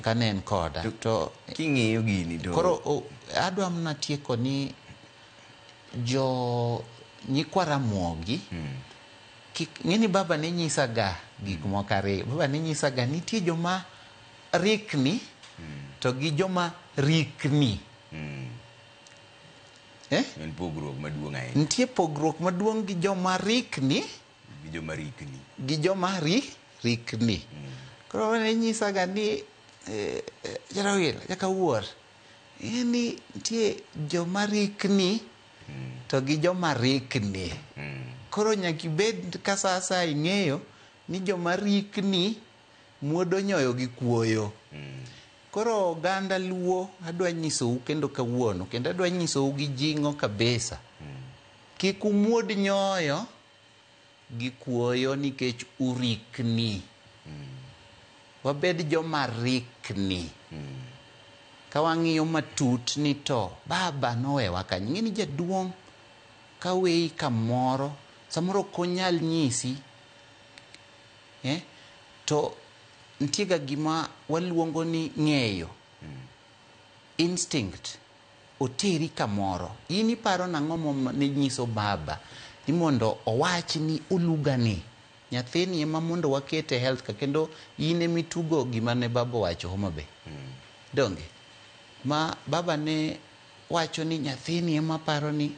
kanen koda to king'eyo gini to koro adwa mna tieko ni jo nyikwara muogi ng'eni baba ne nyisa ga gik moko ariyo. Baba ne nyisa ga nitie joma rikni to gi joma rikni. En pogruok maduong' ahinya. Nitie pogruok maduong' gi joma rikni gi joma rikni. Gi joma rikni. Koro ne nyisa ga ni jarawil jaka wuor. Ni nitie joma rikni to gi joma rikni. Koro nyaki bed ka sasa ing'eyo ni joma rikni muodo nyoyo gi kuoyo. Koro oganda Luo adwa nyisou kendo kawuono, kendo adwa nyisou gi jing'o kabisa. Kik umuod nyoyo gi kuoyo nikech urikni. Wabed joma rikni. Ka wang'iyo matut ni to baba nowewa kanyo. Ng'eni jaduong' ka weyi kamoro samoro konyal nyisi to ntiega gima waluongo ni ng'eyo, instinct oteri kamoro. In iparo nang'o ne nyiso baba ni mondo owach ni olugani nyathini ema mondo wakete health ka, kendo in emitugo gima ne baba wacho Homa Bay. Donge ma baba ne wacho ni nyathini ema paro ni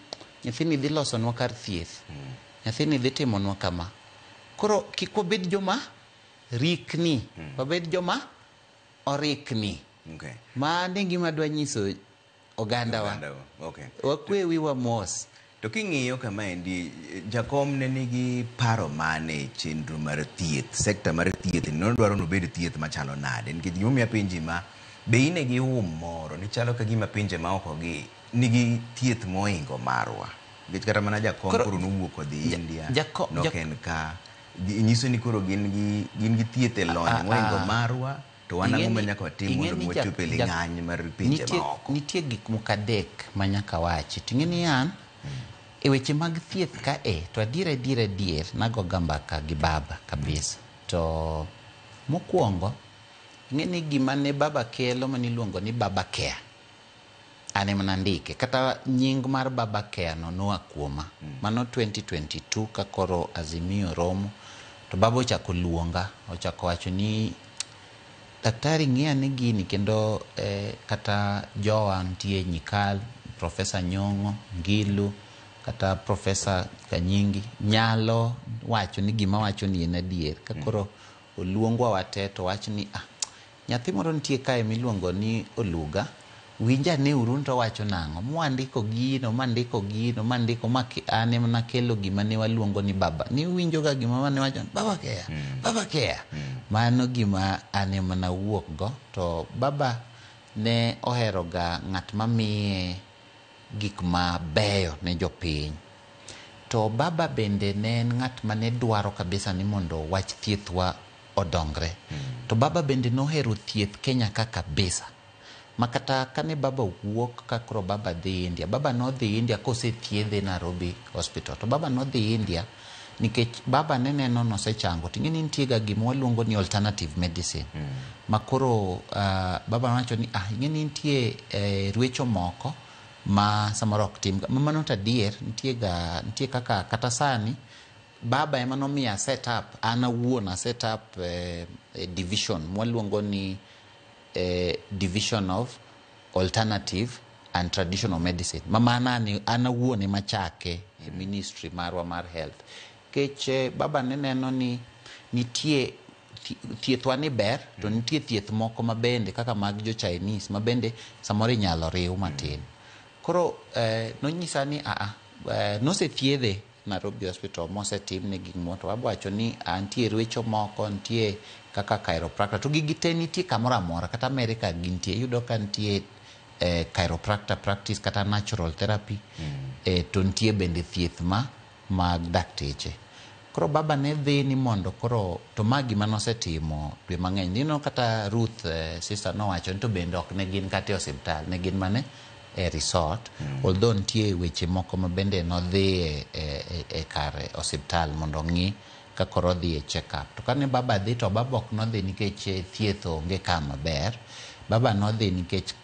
nyathini dhi losonwa kar thieth, nyathini dhi timonwa kama. Koro kik wabed joma rikni, wabed joma orikni. Mane gima dwa nyiso ogandawa. Wakwe wiwa mos. To king'iyo kama endi, jakom ne nigi paro mane chenro mar thieth, sekta mar thieth no dwaro no bed thieth machalo nade, nikech gimomiyo penji ma be ine gi moro ni chalo ka gima pinje ma oko gi nigi thieth moingo marwa. Nikech kata mana jakom koro nowuok odhi India, noken ka nyiso ni koro gin gi thieth e lony moingo marwa, to wan ang'o ma nyaka watim mondo wachope ng'any mar pinje ma oko. Nitie gik moko adek ma nyaka wachi. Ting'eni an e weche mag thieth ka to adier nago mbaka gi baba kabisa. To mokwongo ng'eni gima ne baba kelo maniluongo ni baba care, ane mana ndike kata nying mar baba care no noa kuoma. Mano 2022 ka koro Azimio romo, to baba ochako luonga, ochako wacho ni daktari ng'ia ne gini, kendo kata jowa ntie Nyikal, Profesa Nyong'o, Ngilu, kata Profesa Kanyingi nyalo wacho ni gima wacho ni en adier. Ka koro oluongwa wate to wach ni nyathi moro nitie kae miluongo ni Oluga, winja ne urun to wacho nang'o, mwandiko gino mandiko ane mana kelo gima ne waluongo ni baba. Ni winjo ga gima mane wacho baba care. Mano gima ane mana wuok go. To baba ne ohero ga ng'at mamiye gik mabeyo ne jopiny. To baba bende ne en ng'at mane dwaro kabisa ni mondo wach thiethwa odongre. To baba bende nohero thieth Kenya ka kabisa. Makata kane baba wuok ka koro baba dhi India. Baba no dhi India kose thiedhe Nairobi Hospital. To baba no dhi India nikech baba ne neno nosechango. Ting'eni nitie ga gima waluongo ni alternative medicine. Makoro baba wacho ni ing'eni nitie rwecho moko ma samoro ok tim. Mano tadier nitie kaka kata sani baba ema nomiya set up, an awuon set up division mwaluongo ni Division of Alternative and Traditional Medicine. Mamana ni ana wuone machake ministry marwa mar health. Kech baba ne neno ni nitie thiethwa ni ber, to nitie thieth moko mabende kaka mag jo Chinese mabende samoro inyalo riw matin. Koro nonyisa ni nose thiedhe Nairobi Hospital, mose tim ne gik moto. Wabacho ni nitie rwecho moko, nitie kaka chiropractor. To gigite nitie kamoro amora, kata America gintie. Yudo ka nitie chiropractor practice kata natural therapy. To nitie bende thieth mag dakteche. Koro baba ne dhi ni mondo koro to magi manosetimo dwe mang'eny. Nino kata Ruth sister no wacho ni to bende ok ne gin kate osiptal, ne gin mane resort. Although nitie weche moko mabende no dhi e kare osiptal mondo ng'i ka koro dhi e check up. To kane baba dhi to baba ok no dhi nikech thieth onge kama ber. Baba no dhi nikech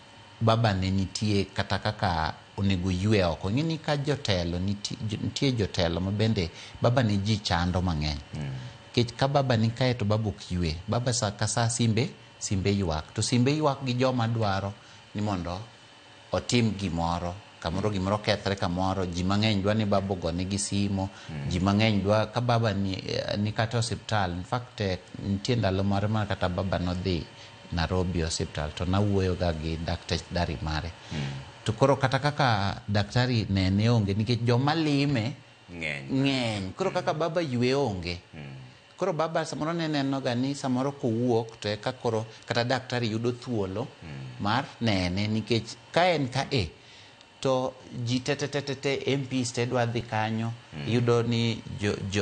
baba ne nitie kata kaka onego yue oko. Ng'eni ka jotelo nitie jotelo mabende baba ne ji chando mang'eny. Kech ka baba ni kae to baba ok baba sa kasa simbe ywak to simbe ywak gi joma dwaro ni mondo otim gimoro gimoro kethre kamoro ji mang'eny dwa ni baba ogone gi simo ji mang'eny dwa ka baba ni kata hospital. In fact nitie ndalo moro ma kata baba nodhi Nairobi hospital to nawuoyo ga gi daktari mare to koro kata kaka daktari ne onge nikech joma lime ng'eny koro kaka baba ywe onge koro baba samoro neno ga ni samoro kowuok to eka koro kata daktari yudo thuolo mar nene nikech ka en ka to ji tete MPs te dwa dhi kanyo yudo ni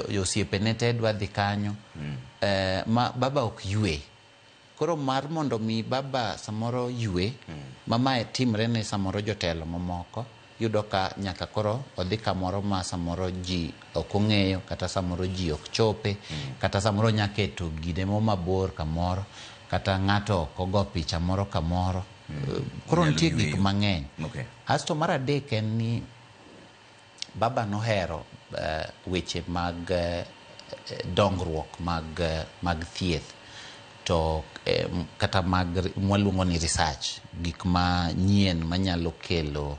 josiepene te dwa dhi kanyo ma baba ok ywe koro mar mondo mi baba samoro ywe mama timre ne samoro jotelo mamoko yudo ka nyaka koro odhi kamoro ma samoro ji ok ong'eyo kata samoro ji ok chope kata samoro nyaketo gide mo mabor kamoro kata ng'ato ok ogo picha moro kamoro koro nitie gik mang'eny. Asto mar adek en ni baba nohero weche mag dongruok mag thieth to kata mag mwaluongo ni research gik manyien manyalo kelo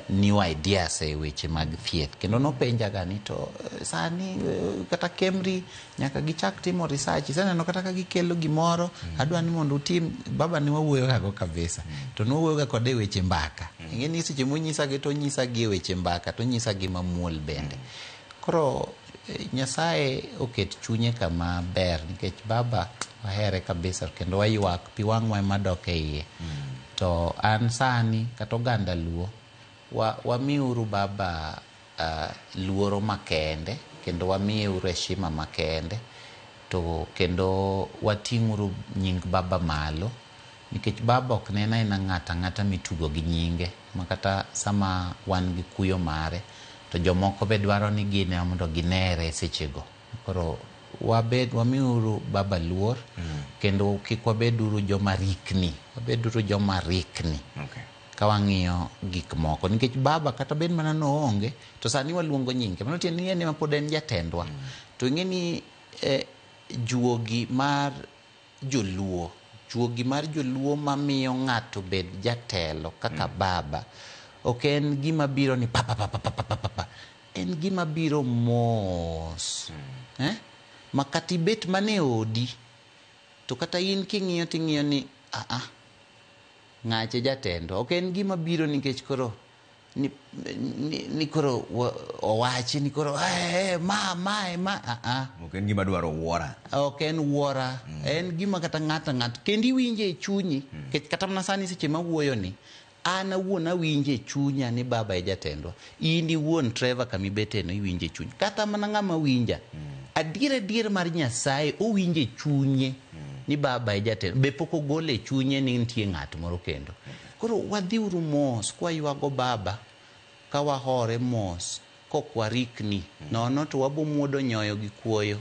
new ideas e weche mag thieth kendo nopenja ga ni to sani kata Kemri nyaka gichak timo research saneno kata ka gikelo gimoro adwa ni mondo utim baba ni wawuoyo go kabisa to nowuoyo ga kode weche mbaka ingeni seche monyisa gi to nyisa gi weche mbaka to nyisa gi mamuol bende koro Nyasaye oket chunye kama ber nikech baba wahere kabisa kendo waywak pi wang'wa madok e iye to an sani kata oganda luo wamiuru baba luoro makende kendo wamiuru heshima makende to kendo wating'uru nying baba malo nikech baba ok nena ina ng'ata mitugo gi nyinge makata sama wan gi kuyo mare to jomoko be dwaro ni gine mondo ginere sechego koro wamiuru baba luor kendo kik wabeduru joma rikni ka wang'iyo gik moko nikech baba kata bed mana noonge to sani waluongo nyinge mano tiende ni ema pod en jatendwa to ing'eni juogi mar joluo mamiyo ng'ato bed jatelo kaka baba ok en gima biro ni papa en gima biro mos makati bet mane odi to kata in king'iyo ni ng'ache jatendo ok en gima biro nikech koro ni koro owachi ni koro ok en gima dwaro wuora ok en wuora en gima kata ng'ato kendi winje e chunyi kata mana sani seche mawuoyo ni an awuon awinje e chunya ni baba e jatendwa in iwuon Trevor kamibete no iwinje e chuny kata mana ng'ama winja adier mar Nyasaye owinje e chunye ni baba e jatendwa be pok ogole e chunye ni nitie ng'at moro kendo koro wadhiuru mos kwa ywago baba ka wahore mos kok warikni nono to wabo muodo nyoyo gi kuoyo.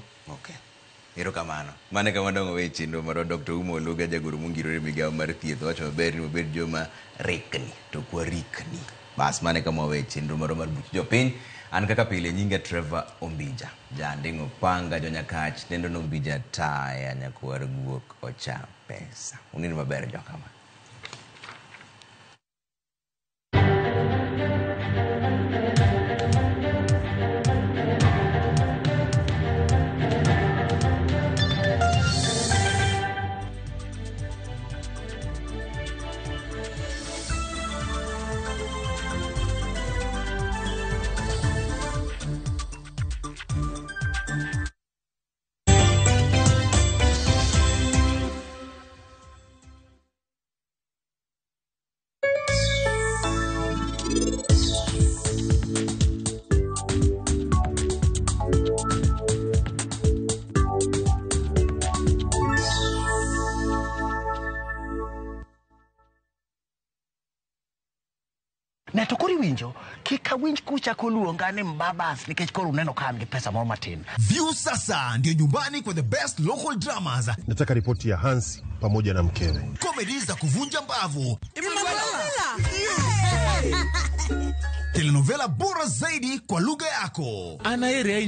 Erokamano. Mane kama dongo we chenro maro Dr. Uma Oluga jagoro mongirore migawo mar thieth wacho maber ni obed joma rikni to kwa rikni. Bas mane kama we chenro maro mar buch jopiny an kaka pile nyinga Trevor Ombija. Jandingo panga jonyakach nendo Ombija taya nyakwar guok ocha pesa. Unini maber jokama. winjo kika winj kucha kuluonga ni Mbabas nikech koro uneno kama ni pesa moro matin. View sasa ndio nyumbani kwa the best local dramas. Nataka ripoti ya Hansi pamoja na mkewe. Comedy za kuvunja mbavu. telenovela bora zaidi kwa lugha yako. Anaere